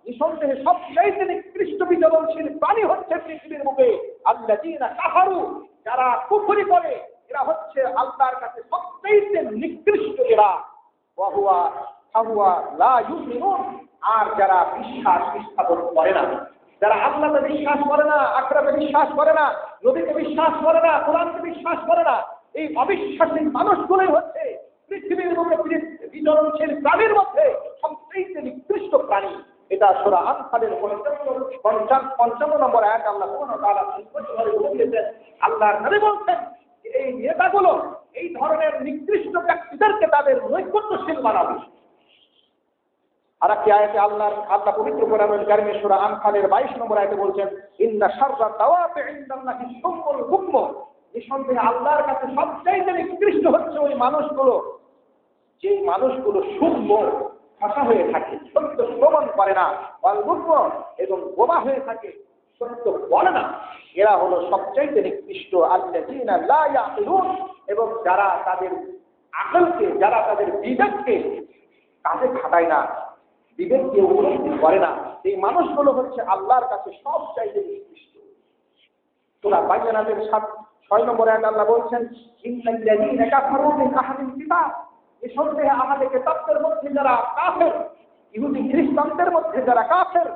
নিঃসন্দেহে সবচাইতে নিকৃষ্ট বিচরণশীল প্রাণী হচ্ছে পৃথিবীর বুকে আল্লাযীনা কাফারু, যারা কুফরি করে, এরা হচ্ছে আল্লাহর কাছে সবচাইতে নিকৃষ্ট এরা। ওয়া লা ইউমিনুন, আর যারা বিশ্বাস স্থাপন করে না, যারা আল্লাহকে বিশ্বাস করে না, আখিরাতে বিশ্বাস করে না, নবীকে বিশ্বাস করে না, কোরআনকে বিশ্বাস করে না, এই অবিশ্বাসী মানুষগুলোই হচ্ছে পৃথিবীর মধ্যে বিচরণশীল প্রাণীর মধ্যে সবচেয়ে নিকৃষ্ট প্রাণী। এটা সূরা আনফালের ৫৫ নম্বর আয়াত আল্লাহ সুবহানাহু ওয়া তাআলা স্পষ্টভাবে বলে দিয়েছেন। আল্লাহর নবী বলছেন এই নেতাগুলো এই ধরনের নিকৃষ্ট ব্যক্তিদেরকে তাদের নৈকট্যশীল বানাবে। আর একটি আয়াতে আল্লাহ পবিত্র কোরআনুল কারীমে সূরা আনফালের ২২ নম্বর আয়াতে বলছেন, ইন্না শাররা দাওয়াবি ইনদাল্লাহি সুম্মুল বুকম, নিঃসন্দেহে আল্লাহর কাছে সবচেয়ে নিকৃষ্ট হচ্ছে ওই মানুষগুলো, যে মানুষগুলো সুম্ম, ভাষা হয়ে থাকে, সত্য শ্রবণ করে না, ওয়াল বুকম, এবং বোবা হয়ে থাকে, সত্য বলে না। এরা হলো সবচেয়ে নিকৃষ্ট। আল্লাযীনা লা ইয়াকিলুন, এবং যারা তাদের আকলকে, যারা তাদের বিবেককে কাজে খাটায় না, বিবেককে উপলব্ধি করে না, এই মানুষগুলো হচ্ছে আল্লাহর কাছে সবচাইতে নিকৃষ্ট। সূরা বাইয়ানাতের ৬ নম্বর আয়াতে আল্লাহ বলছেন, ইন্নাল্লাযীনা কাফারু মিন আহলিল কিতাব, নিঃসন্দেহে আহলে কিতাবদের মধ্যে যারা কাফের, ইহুদি খ্রিস্টানদের মধ্যে যারা কাফের,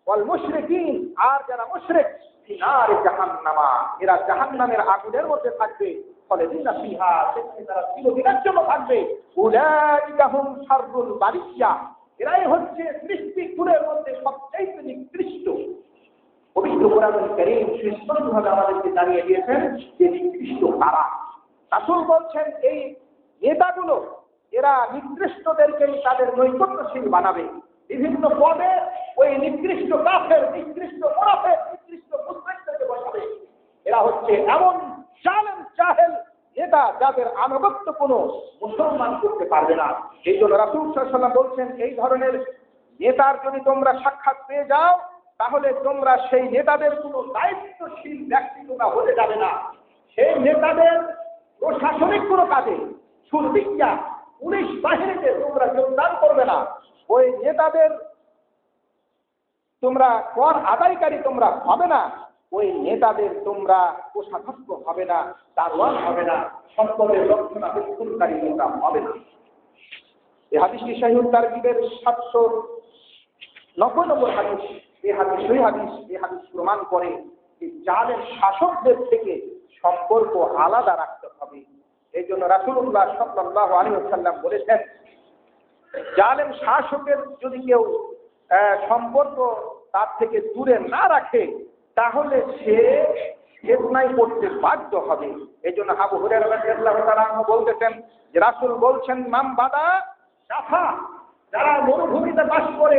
ওয়াল মুশরিকিন, আর যারা মুশরিক, ফি নারি জাহান্নামা, এরা জাহান্নামের আগুনের মধ্যে থাকবে, খালিদিনা ফিহা, সেখানে তারা চিরদিনের জন্য থাকবে। উলাইকা হুম শাররুল বারিয়া, এরাই হচ্ছে সৃষ্টিকুলের মধ্যে সবচেয়ে নিকৃষ্ট। পবিত্র কোরআনুল কারীম সুস্পষ্টভাবে আমাদেরকে জানিয়ে দিয়েছেন যে নিকৃষ্ট কারা। রাসূল বলছেন এই নেতাগুলো এরা নিকৃষ্টদেরকেই তাদের নৈকট্যশীল বানাবে, বিভিন্ন পদে ওই নিকৃষ্ট কাফের, নিকৃষ্ট মুনাফিক, নিকৃষ্ট মুশরিকদেরকে বসাবে। এরা হচ্ছে এমন জালেম জাহেল নেতা যাদের আনুগত্য কোনো মুসলমান করতে পারবে না। এই জন্য রাসূল সাল্লাল্লাহু আলাইহি ওয়াসাল্লাম বলছেন, এই ধরনের নেতার যদি তোমরা সাক্ষাৎ পেয়ে যাও, তাহলে তোমরা সেই নেতাদের কোনো দায়িত্বশীল ব্যক্তি তোমরা হতে যাবে না। সেই নেতাদের প্রশাসনিক কোনো কাজে, সুরবিজ্ঞা, পুলিশ বাহিনীতে তোমরা যোগদান করবে না। ওই নেতাদের তোমরা কর আদায়কারী তোমরা হবে না। ওই নেতাদের তোমরা কোষাধ্যক্ষ হবে না, দারোয়ান হবে না, সম্পদের রক্ষণাবেক্ষণকারী নেতা হবে না। এই হাদিসটি সহিহ তারগিবের ৭৯০ নম্বর হাদিস। এই হাদিস সহিহ হাদিস। এই হাদিস প্রমাণ করে যে জালেম শাসকদের থেকে সম্পর্ক আলাদা রাখতে হবে। এই জন্য রাসূলুল্লাহ সাল্লাল্লাহু আলাইহি ওয়াসাল্লাম বলেছেন, জালেম শাসকের যদি কেউ সম্পর্ক তার থেকে দূরে না রাখে, তাহলে সে ফিতনায় পড়তে বাধ্য হবে। এই জন্য আবু হুরায়রা রাদিয়াল্লাহু তাআলা আনহু বলতেছেন যে রাসূল বলছেন, মাম বাদা জাফা, যারা মরুভূমিতে বাস করে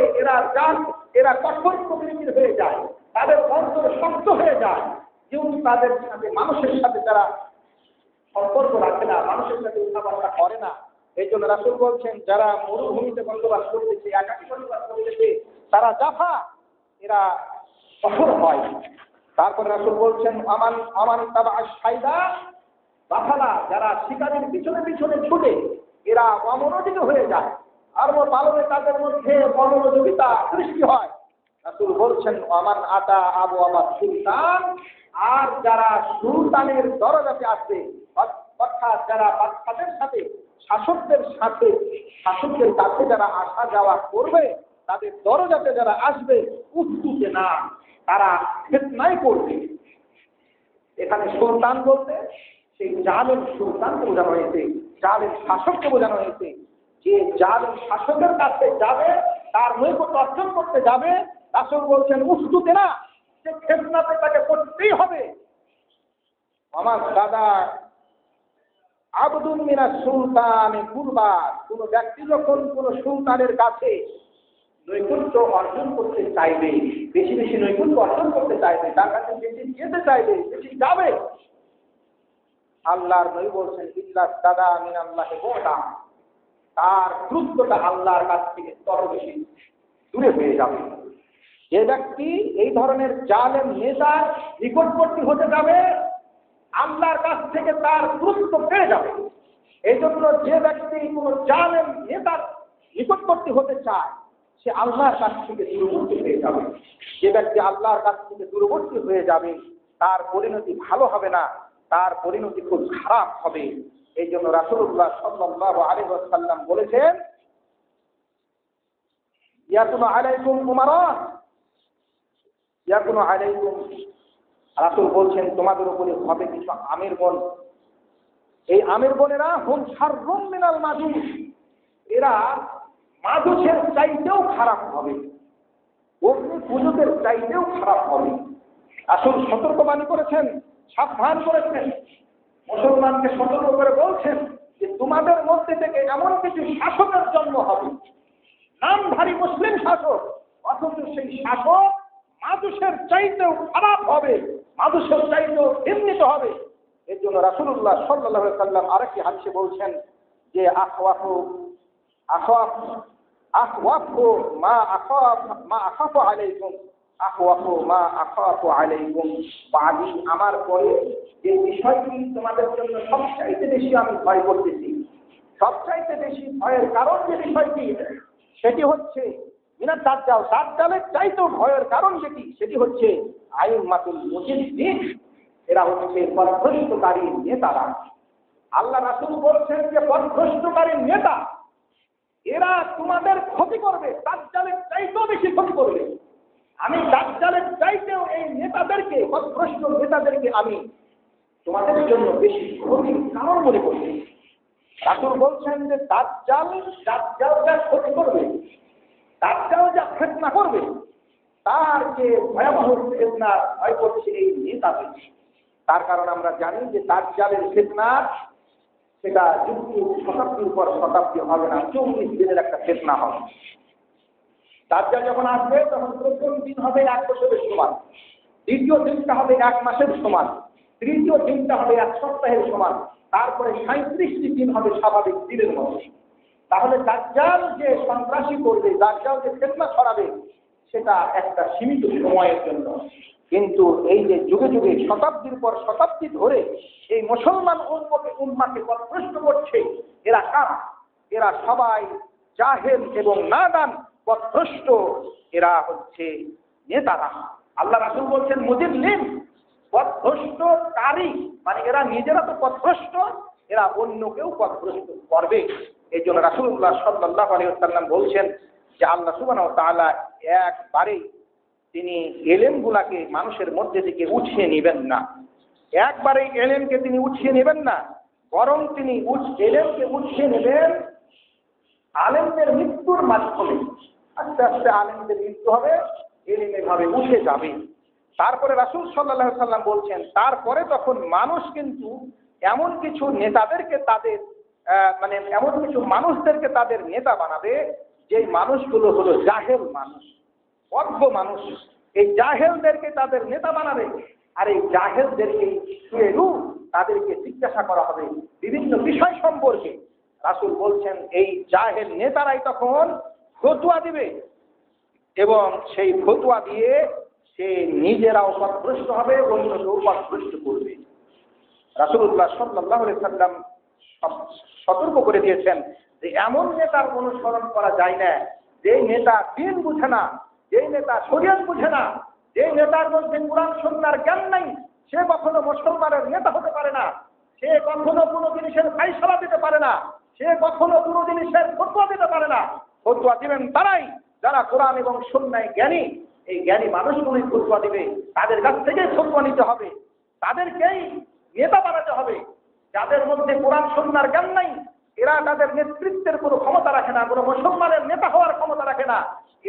এরা কঠোর প্রকৃতির হয়ে যায়, তাদের অন্তর শক্ত হয়ে যায়, যেহেতু তাদের সাথে মানুষের সাথে যারা সম্পর্ক রাখে না, মানুষের সাথে কথাবার্তা করে না। এই জন্য রাসূল বলছেন, যারা মরুভূমিতে বসবাস করতেছে, একাকী বসবাস করতেছে, তারা জাফা, এরা কঠোর হয়। তারপর রাসূল বলছেন, আমান তাবা শাইদা বাফালা, যারা শিকারের পিছনে পিছনে ছুটে এরা অমনোযোগী হয়ে যায়, আর পালনে তাদের মধ্যে অমনোযোগিতা সৃষ্টি হয়। রাসূল বলছেন, আমান আতা আবু আবাদ সুলতান, আর যারা সুলতানের দরজাতে আসবে, অর্থাৎ যারা বাদশাদের সাথে, শাসকদের কাছে যারা আসা যাওয়া করবে, তাদের দরজাতে যারা আসবে, উস্তুতে না, তারা ফিতনায় পড়বে। এখানে সুলতান বলতে সেই জালেম সুলতানকে বোঝানো হয়েছে, জালেম শাসককে বোঝানো হয়েছে। যে জালেম শাসকের কাছে যাবে, তার নৈকট্য অর্জন করতে যাবে, রাসূল বলছেন উস্তুতে না, সে ফিতনাতে তাকে পড়তেই হবে। আমার দাদা আবদুল মিনাস সুলতানে কুরবা, কোন ব্যক্তি যখন কোন সুলতানের কাছে নৈকট্য অর্জন করতে চাইবে, বেশি বেশি নৈকট্য অর্জন করতে চাইবে, তার কাছে বেশি যেতে চাইবে, বেশি যাবে, আল্লাহর নবী বলছেন, ইল্লাস দাদা মিনাল্লাহি ওয়ালা, তার দ্রুততা আল্লাহর কাছ থেকে তত বেশি। দূরে হয়ে যাবে। যে ব্যক্তি এই ধরনের জালেম নেতার নিকটবর্তী হতে যাবে, আল্লাহর কাছ থেকে তার দূরত্ব বেড়ে যাবে। এই জন্য যে ব্যক্তি কোন জালেম নেতার নিকটবর্তী হতে চায়, সে আল্লাহর কাছ থেকে দূরবর্তী হয়ে যাবে। যে ব্যক্তি আল্লাহর কাছ থেকে দূরবর্তী হয়ে যাবে, তার পরিণতি ভালো হবে না, তার পরিণতি খুব খারাপ হবে। এই জন্য রাসূলুল্লাহ সাল্লাল্লাহু আলাইহি ওয়াসাল্লাম বলেছেন, ইয়াকুনু আলাইকুম উমারা, ইয়াকুনু আলাইকুম, রাসূল বলছেন তোমাদের উপরে হবে কিছু আমিরগণ। এই আমিরগণেরা হুম শাররুম মিনাল মাজুস, এরা মাজুসের চাইতেও খারাপ হবে, অগ্নি পূজকের চাইতেও খারাপ হবে। রাসূল সতর্কবাণী করেছেন, সাবধান করেছেন, মুসলমানকে সতর্ক করে বলছেন যে তোমাদের মধ্যে থেকে এমন কিছু শাসকের জন্ম হবে, নামধারী মুসলিম শাসক, অথচ সেই শাসক মাজুসের চাইতেও খারাপ হবে, মাজুসের চাইতেও ঘৃণিত হবে। এর জন্য রাসূলুল্লাহ সাল্লাল্লাহু আলাইহি ওয়াসাল্লাম আরেকটি হাদিসে বলছেন যে আখওয়াফু মা আখাফু আলাইকুম, আখওয়াফু মা আখাফু আলাইকুম বাদি, আমার পরে যে বিষয়টি তোমাদের জন্য সবচাইতে বেশি আমি ভয় করতেছি, সবচাইতে বেশি ভয়ের কারণ যে বিষয়টি, সেটি হচ্ছে মিনাত দাজ্জাল, দাজ্জালের চাইতেও ভয়ের কারণ যেটি, সেটি হচ্ছে আইম্মাতুল মুজরিমিন, এরা হচ্ছে পথভ্রষ্টকারী নেতারা। আল্লাহ রাসূল বলছেন যে পথভ্রষ্টকারী নেতা এরা তোমাদের ক্ষতি করবে, দাজ্জালের চাইতেও বেশি ক্ষতি করবে। আমি দাজ্জালের চাইতেও এই নেতাদেরকে, পথভ্রষ্ট নেতাদেরকে আমি তোমাদের জন্য বেশি ক্ষতির কারণ মনে করছি। রাসূল বলছেন যে দাজ্জাল যা ক্ষতি করবে, দাজ্জাল যা ফিতনা করবে, তার যে ভয়াবহ ফিতনা ভয় করছে এই নেতাদের। তার কারণ আমরা জানি যে দাজ্জালের ফিতনা সেটা শতাব্দীর পর শতাব্দী হবে না, ৪০ দিনের একটা ফিতনা হবে। দাজ্জাল যখন আসবে তখন প্রথম দিন হবে ১ বছরের সমান, দ্বিতীয় দিনটা হবে ১ মাসের সমান, তৃতীয় দিনটা হবে ১ সপ্তাহের সমান, তারপরে ৩৭টি দিন হবে স্বাভাবিক দিনের মতো। তাহলে দাজ্জাল যে সন্ত্রাসী করবে, দাজ্জাল যে ফিতনা ছড়াবে, সেটা একটা সীমিত সময়ের জন্য। কিন্তু এই যে যুগে যুগে শতাব্দীর পর শতাব্দী ধরে এই মুসলমান উম্মাকে পথভ্রষ্ট করছে, এরা কারা? এরা সবাই জাহেল এবং নাদান, পথভ্রষ্ট। এরা হচ্ছে নেতারা। আল্লাহ রাসূল বলছেন মুজিল্লিম, পথভ্রষ্টকারী, মানে এরা নিজেরা তো পথভ্রষ্ট, এরা অন্যকেও পথভ্রষ্ট করবে। এই জন্য রাসূলুল্লাহ সাল্লাল্লাহু আলাইহি ওয়াসাল্লাম বলছেন যে আল্লাহ সুবহানাহু ওয়া তাআলা একবারেই তিনি এলেমগুলাকে মানুষের মধ্যে থেকে উঠিয়ে নেবেন না, একবারেই এলেমকে তিনি উঠিয়ে নেবেন না, বরং তিনি এলেমকে উঠিয়ে নেবেন আলেমদের মৃত্যুর মাধ্যমে। আস্তে আস্তে আলেমদের মৃত্যু হবে, এলেম এভাবে উঠে যাবে। তারপরে রাসূল সাল্লাল্লাহু আলাইহি ওয়াসাল্লাম বলছেন তারপরে তখন মানুষ কিন্তু এমন কিছু নেতাদেরকে তাদের এমন কিছু মানুষদেরকে তাদের নেতা বানাবে, যেই মানুষগুলো হলো জাহেল মানুষ, অজ্ঞ মানুষ। এই জাহেলদেরকে তাদের নেতা বানাবে, আর এই জাহেলদেরকে তাদেরকে জিজ্ঞাসা করা হবে বিভিন্ন বিষয় সম্পর্কে। রাসূল বলছেন এই জাহেল নেতারাই তখন ফতোয়া দিবে, এবং সেই ফতোয়া দিয়ে সে নিজেরাও পথভ্রষ্ট হবে, অন্যকেও পথভ্রষ্ট করবে। রাসূলুল্লাহ সাল্লাল্লাহু আলাইহি ওয়াসাল্লাম সতর্ক করে দিয়েছেন যে এমন নেতার অনুসরণ করা যায় না যেই নেতা দ্বীন বুঝে না, যেই নেতা শরীয়ত বুঝে না, যেই নেতার মধ্যে কুরআন সুন্নাহর জ্ঞান নাই, সে কখনো মুসলমানের নেতা হতে পারে না, সে কখনো কোনো জিনিসের ফায়সালা দিতে পারে না, সে কখনো কোনো জিনিসের ফতোয়া দিতে পারে না। ফতোয়া দিবেন তারাই যারা কোরআন এবং সুন্নাহয় জ্ঞানী। এই জ্ঞানী মানুষগুলোই ফতোয়া দিবে, তাদের কাছ থেকেই ফতোয়া নিতে হবে, তাদেরকেই নেতা বানাতে হবে। যাদের মধ্যে কোরআন সুন্নাহর জ্ঞান নাই, এরা তাদের নেতৃত্বের কোনো ক্ষমতা রাখে না, কোনো মুসলমানের নেতা হওয়ার ক্ষমতা রাখে না,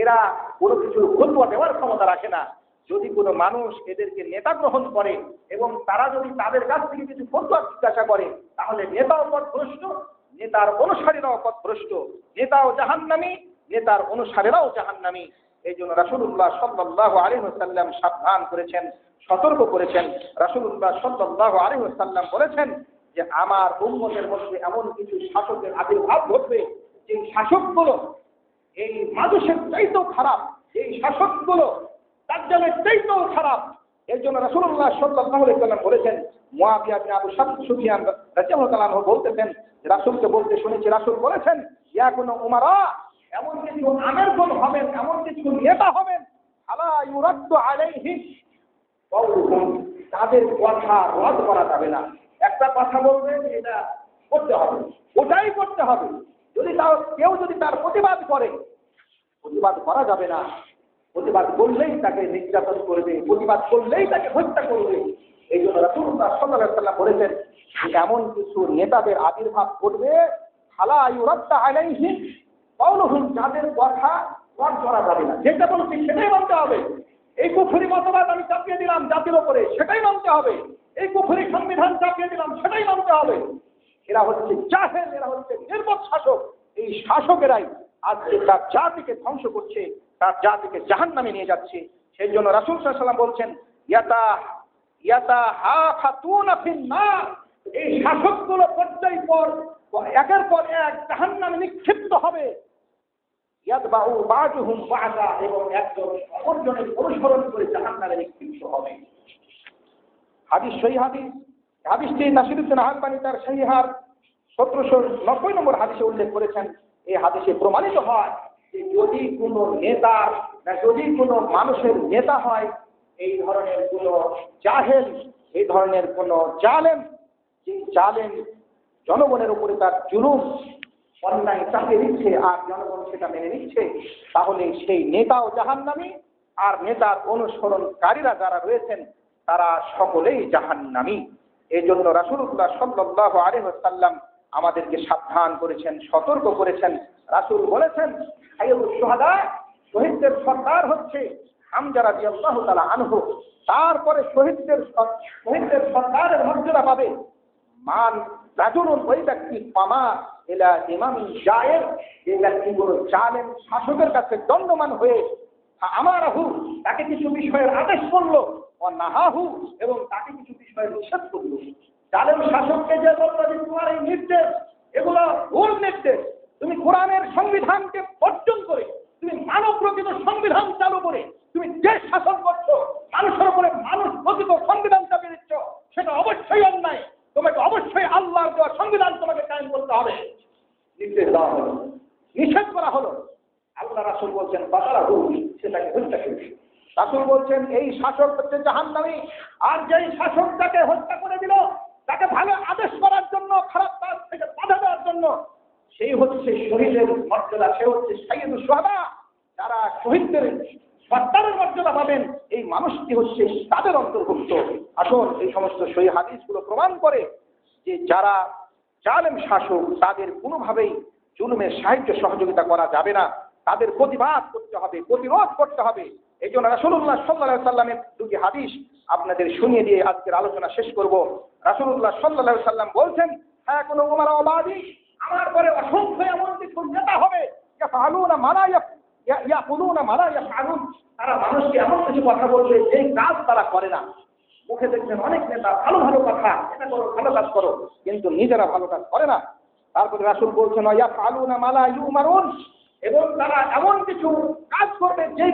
এরা কোনো কিছু ফতোয়া দেওয়ার ক্ষমতা রাখে না। যদি কোনো মানুষ এদেরকে নেতা গ্রহণ করে এবং তারা যদি তাদের কাছ থেকে কিছু ফতোয়া জিজ্ঞাসা করে, তাহলে নেতাও পথভ্রষ্ট, নেতার অনুসারীরাও পথভ্রষ্ট, নেতাও জাহান্নামী, নেতার অনুসারীরাও জাহান্নামী। এই জন্য রাসূলুল্লাহ সাল্লাল্লাহু আলাইহি ওয়াসাল্লাম সাবধান করেছেন, সতর্ক করেছেন। রাসূলুল্লাহ সাল্লাল্লাহু আলাইহি ওয়াসাল্লাম বলেছেন যে আমার উম্মতের মধ্যে এমন কিছু শাসকের আবির্ভাব ঘটবে, যে শাসকগুলো এই মানুষের চাইতেও খারাপ, এই শাসকগুলো দাজ্জালের চাইতেও খারাপ। এর জন্য রাসূলুল্লাহ সাল্লাল্লাহু আলাইহি ওয়াসাল্লাম বলেছেন, মুআবিয়া বিন আবু সুফিয়ান রাদিয়াল্লাহু তাআলা আনহু বলতেছেন, রাসূলকে বলতে শুনেছি, রাসূল বলেছেন, ইয়া কোন উমারা, এমন কিছু আমিরগণ হবেন, এমন কিছু নেতা হবেন, আলা ইউরাদ্দু আলাইহিম কওলুহুম, তাদের কথা রদ করা যাবে না। একটা কথা বলবেন, এটা করতে হবে, ওটাই করতে হবে। যদি কেউ যদি তার প্রতিবাদ করে, প্রতিবাদ করা যাবে না। প্রতিবাদ করলেই তাকে নির্যাতন করবে, প্রতিবাদ করলেই তাকে হত্যা করবে। এই জন্য রাসূলুল্লাহ সাল্লাল্লাহু আলাইহি ওয়াসাল্লাম বলেছেন, এমন কিছু নেতাদের আবির্ভাব করবে, আলা ইউরাদ্দু আলাইহিম কওলুহুম, যাদের কথা রদ করা যাবে না। যেটা বলছি সেটাই মানতে হবে। এই কুফরি মতবাদ আমি চাপিয়ে দিলাম জাতির উপরে, সেটাই মানতে হবে। এই কুফরি সংবিধান চাপিয়ে দিলাম, সেটাই মানতে হবে। এরা হচ্ছে জাহেল, এরা হচ্ছে নির্বোধ শাসক। এই শাসকেরাই আজকে তার জাতিকে ধ্বংস করছে, তার জাতিকে জাহান্নামে নিয়ে যাচ্ছে। সেই জন্য রাসূল সাল্লাল্লাহু আলাইহি ওয়াসাল্লাম বলছেন, ইয়াতাহাফাতুনা ফিন-নার, এই শাসকগুলো পর্যায় পর একের পর এক জাহান্নামে নিক্ষিপ্ত হবে। ইয়াতবাউ বা'দুহুম বা'দা, এবং একজন অপরজনের অনুসরণ করে জাহান্নামে নিক্ষিপ্ত হবে। হাদিস, সহিহ হাদিস। হাদিসটি নাসিরুদ্দিন আলবানী তার সহিহার 1790 নম্বর হাদিসে উল্লেখ করেছেন। এই হাদিসে প্রমাণিত হয় যে যদি কোনো নেতা, যদি কোনো মানুষের নেতা হয় এই ধরনের কোনো জাহেল, এই ধরনের কোনো জালেম, যে জালেম জনগণের উপরে তার জুলুম অন্যায় চাপিয়ে দিচ্ছে আর জনগণ সেটা মেনে নিচ্ছে, তাহলে সেই নেতাও জাহান্নামী, আর নেতার অনুসরণকারীরা যারা রয়েছেন তারা সকলেই জাহান্নামী। এই জন্য রাসূলুল্লাহ সাল্লাল্লাহু আলাইহি ওয়াসাল্লাম আমাদেরকে সাবধান করেছেন, সতর্ক করেছেন। রাসূল বলেছেন, সাইয়্যিদুশ শুহাদা, শহীদদের সর্দার হচ্ছে হামজা রাদিয়াল্লাহু তাআলা আনহু। তারপরে শহীদদের সর্দারের মর্যাদা পাবে মান রাজুলুন, ওই ব্যক্তি পামা ইলা ইমামিন জায়ের, এই ব্যক্তিগুলো জালেম শাসকের কাছে দণ্ডমান হয়ে আমারাহু, তাকে কিছু বিষয়ের আদেশ করলো, ও নাহাহু, এবং তাকে কিছু বিষয়ের নিষেধ করলো। জালেম শাসককে যে বললো যে তোমার এই নির্দেশ, এগুলো ভুল নির্দেশ, তুমি কোরআনের সংবিধানকে বর্জন করে, তুমি মানব প্রকৃত সংবিধান চালু করে তুমি দেশ শাসন করছো, মানুষের উপরে মানুষ প্রকৃত সংবিধান চাপিয়ে দিচ্ছ, সেটা অবশ্যই অন্যায়। তোমাকে অবশ্যই আল্লাহর দেওয়া সংবিধান তোমাকে কায়েম করতে হবে। নির্দেশ দেওয়া হলো, নিষেধ করা হলো। আল্লাহ রাসূল বলছেন, বাতারাহু, সেটাকে হত্যা করেছে। রাসূল বলছেন, এই শাসক হচ্ছে জাহান্নামী। আর যেই শাসক তাকে হত্যা করে দিল, তাকে ভালো আদেশ করার জন্য, খারাপ কাজ থেকে বাধা দেওয়ার জন্য, সেই হচ্ছে শহীদের মর্যাদা, সে হচ্ছে সাইয়্যিদুশ শুহাদা। যারা শহীদদের সর্দারের মর্যাদা পাবেন, এই মানুষটি হচ্ছে তাদের অন্তর্ভুক্ত। আসুন, এই সমস্ত সহিহ হাদিসগুলো প্রমাণ করে যে যারা জালেম শাসক তাদের কোনোভাবেই জুলুমের সাহায্য সহযোগিতা করা যাবে না, তাদের প্রতিবাদ করতে হবে, প্রতিরোধ করতে হবে। এই জন্য রাসূলুল্লাহ সাল্লাল্লাহু আলাইহি ওয়াসাল্লামের দুটি হাদিস আপনাদের শুনিয়ে দিয়ে আজকের আলোচনা শেষ করব। রাসূলুল্লাহ সাল্লাল্লাহু আলাইহি ওয়াসাল্লাম বলছেন, হ্যাঁ, কোন উমারা ওবাদি, আমার পরে অসংখ্য এমন কিছু নেতা হবে, ইয়াফআলুনা মা লা ইয়াকুলুনা মা লা ইয়াফআলুন, তারা মানুষকে এমন কিছু কথা বলবে যে কাজ তারা করে না। মুখে দেখছেন অনেক নেতা ভালো ভালো কথা, এটা করো, ভালো কাজ করো, কিন্তু নিজেরা ভালো কাজ করে না। তারপরে রাসূল বলছেন, ইয়াফআলুনা মা লা ইউমারুন, এবং তারা এমন কিছু কাজ করবে যেই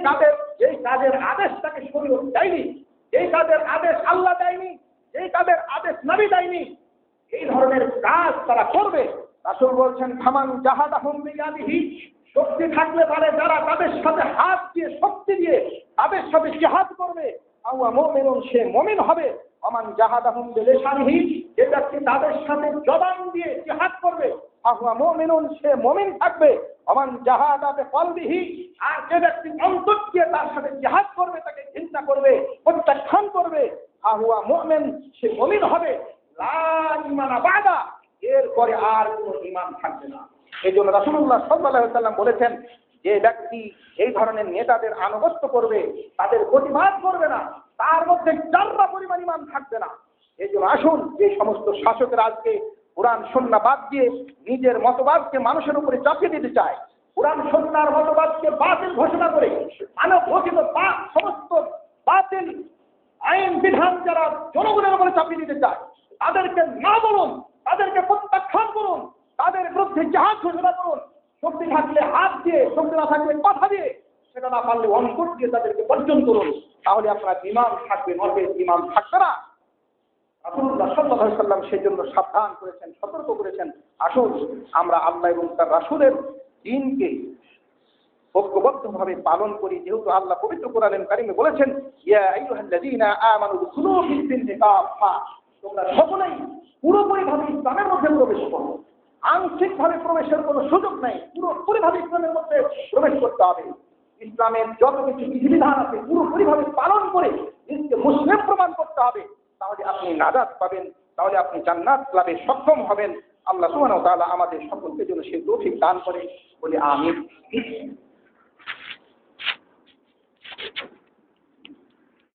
কাজের আদেশ তাকে শরীয়ত দেয়নি, যেই কাজের আদেশ আল্লাহ দেয়নি, যেই কাজের আদেশ নবী দেয়নি, এই ধরনের কাজ তারা করবে। রাসূল বলছেন, ফামান জাহাদাহুম বিয়াদিহি, শক্তি থাকলে পারে যারা তাদের সাথে হাত দিয়ে, শক্তি দিয়ে তাদের সাথে জিহাদ করবে, আওয়া মুমিনুন, সে মুমিন হবে। আমান জাহাদাহুম বিলিসানিহি, যে ব্যক্তি তাদের সাথে জবান দিয়ে জিহাদ করবে, আওয়া মুমিনুন, সে মুমিন থাকবে। আমান জাহাদা বিকলবিহি, আর যে ব্যক্তি অন্তর দিয়ে তার সাথে জিহাদ করবে, তাকে চিন্তা করবে, প্রত্যাখ্যান করবে, আওয়া মুমিন, সে মুমিন হবে। লা ঈমানা বাদা, এরপরে আর কোনো ঈমান থাকবে না। এই জন্য রাসূলুল্লাহ সাল্লাল্লাহু আলাইহি ওয়াসাল্লাম বলেছেন, যে ব্যক্তি এই ধরনের নেতাদের আনুগত্য করবে, তাদের প্রতিবাদ করবে না, তার মধ্যে যারা পরিমাণ ঈমান থাকবে না। এই জন্য আসুন, যে সমস্ত শাসকেরা আজকে কোরআন সুন্নাহ বাদ দিয়ে নিজের মতবাদকে মানুষের উপরে চাপিয়ে দিতে চায়, কোরআন সুন্নাহর মতবাদকে বাতিল ঘোষণা করে মানব রচিত সমস্ত বাতিল আইন বিধান যারা জনগণের উপরে চাপিয়ে দিতে চায়, তাদেরকে না বলুন, তাদেরকে প্রত্যাখ্যান করুন, তাদের বিরুদ্ধে জিহাদ ঘোষণা করুন। শক্তি থাকলে হাত দিয়ে, শক্তি না থাকলে কথা দিয়ে, সেটা না পারলে অন্তর দিয়ে তাদেরকে বর্জন করুন, তাহলে আপনার ঈমান থাকবে, নবে ঈমান থাকবে না। রাসূলুল্লাহ সাল্লাল্লাহু আলাইহি ওয়াসাল্লাম সেই জন্য সাবধান করেছেন, সতর্ক করেছেন, আসুন আমরা আল্লাহ এবং তার রাসূলের দ্বীনকে ঐক্যবদ্ধভাবে পালন করি। যেহেতু আল্লাহ পবিত্র কোরআনুল কারীমে বলেছেন, ইয়া আইয়ুহাল্লাযীনা আমানু দুখুলু ফিস-সিলমি কাফা, তোমরা সকলেই পুরোপুরিভাবে ইসলামের মধ্যে প্রবেশ করো। আংশিকভাবে প্রবেশের কোনো সুযোগ নেই, পুরোপুরিভাবে ইসলামের মধ্যে প্রবেশ করতে হবে। ইসলামের যত কিছু বিধিবিধান আছে পুরোপুরিভাবে পালন করে নিজেকে মুসলিম প্রমাণ করতে হবে, তাহলে আপনি নাজাত পাবেন, তাহলে আপনি জান্নাত লাভে সক্ষম হবেন। আল্লাহ সুবহানাহু ওয়া তাআলা আমাদের সকলকে যেন সেই তৌফিক দান করে, বলি আমিন।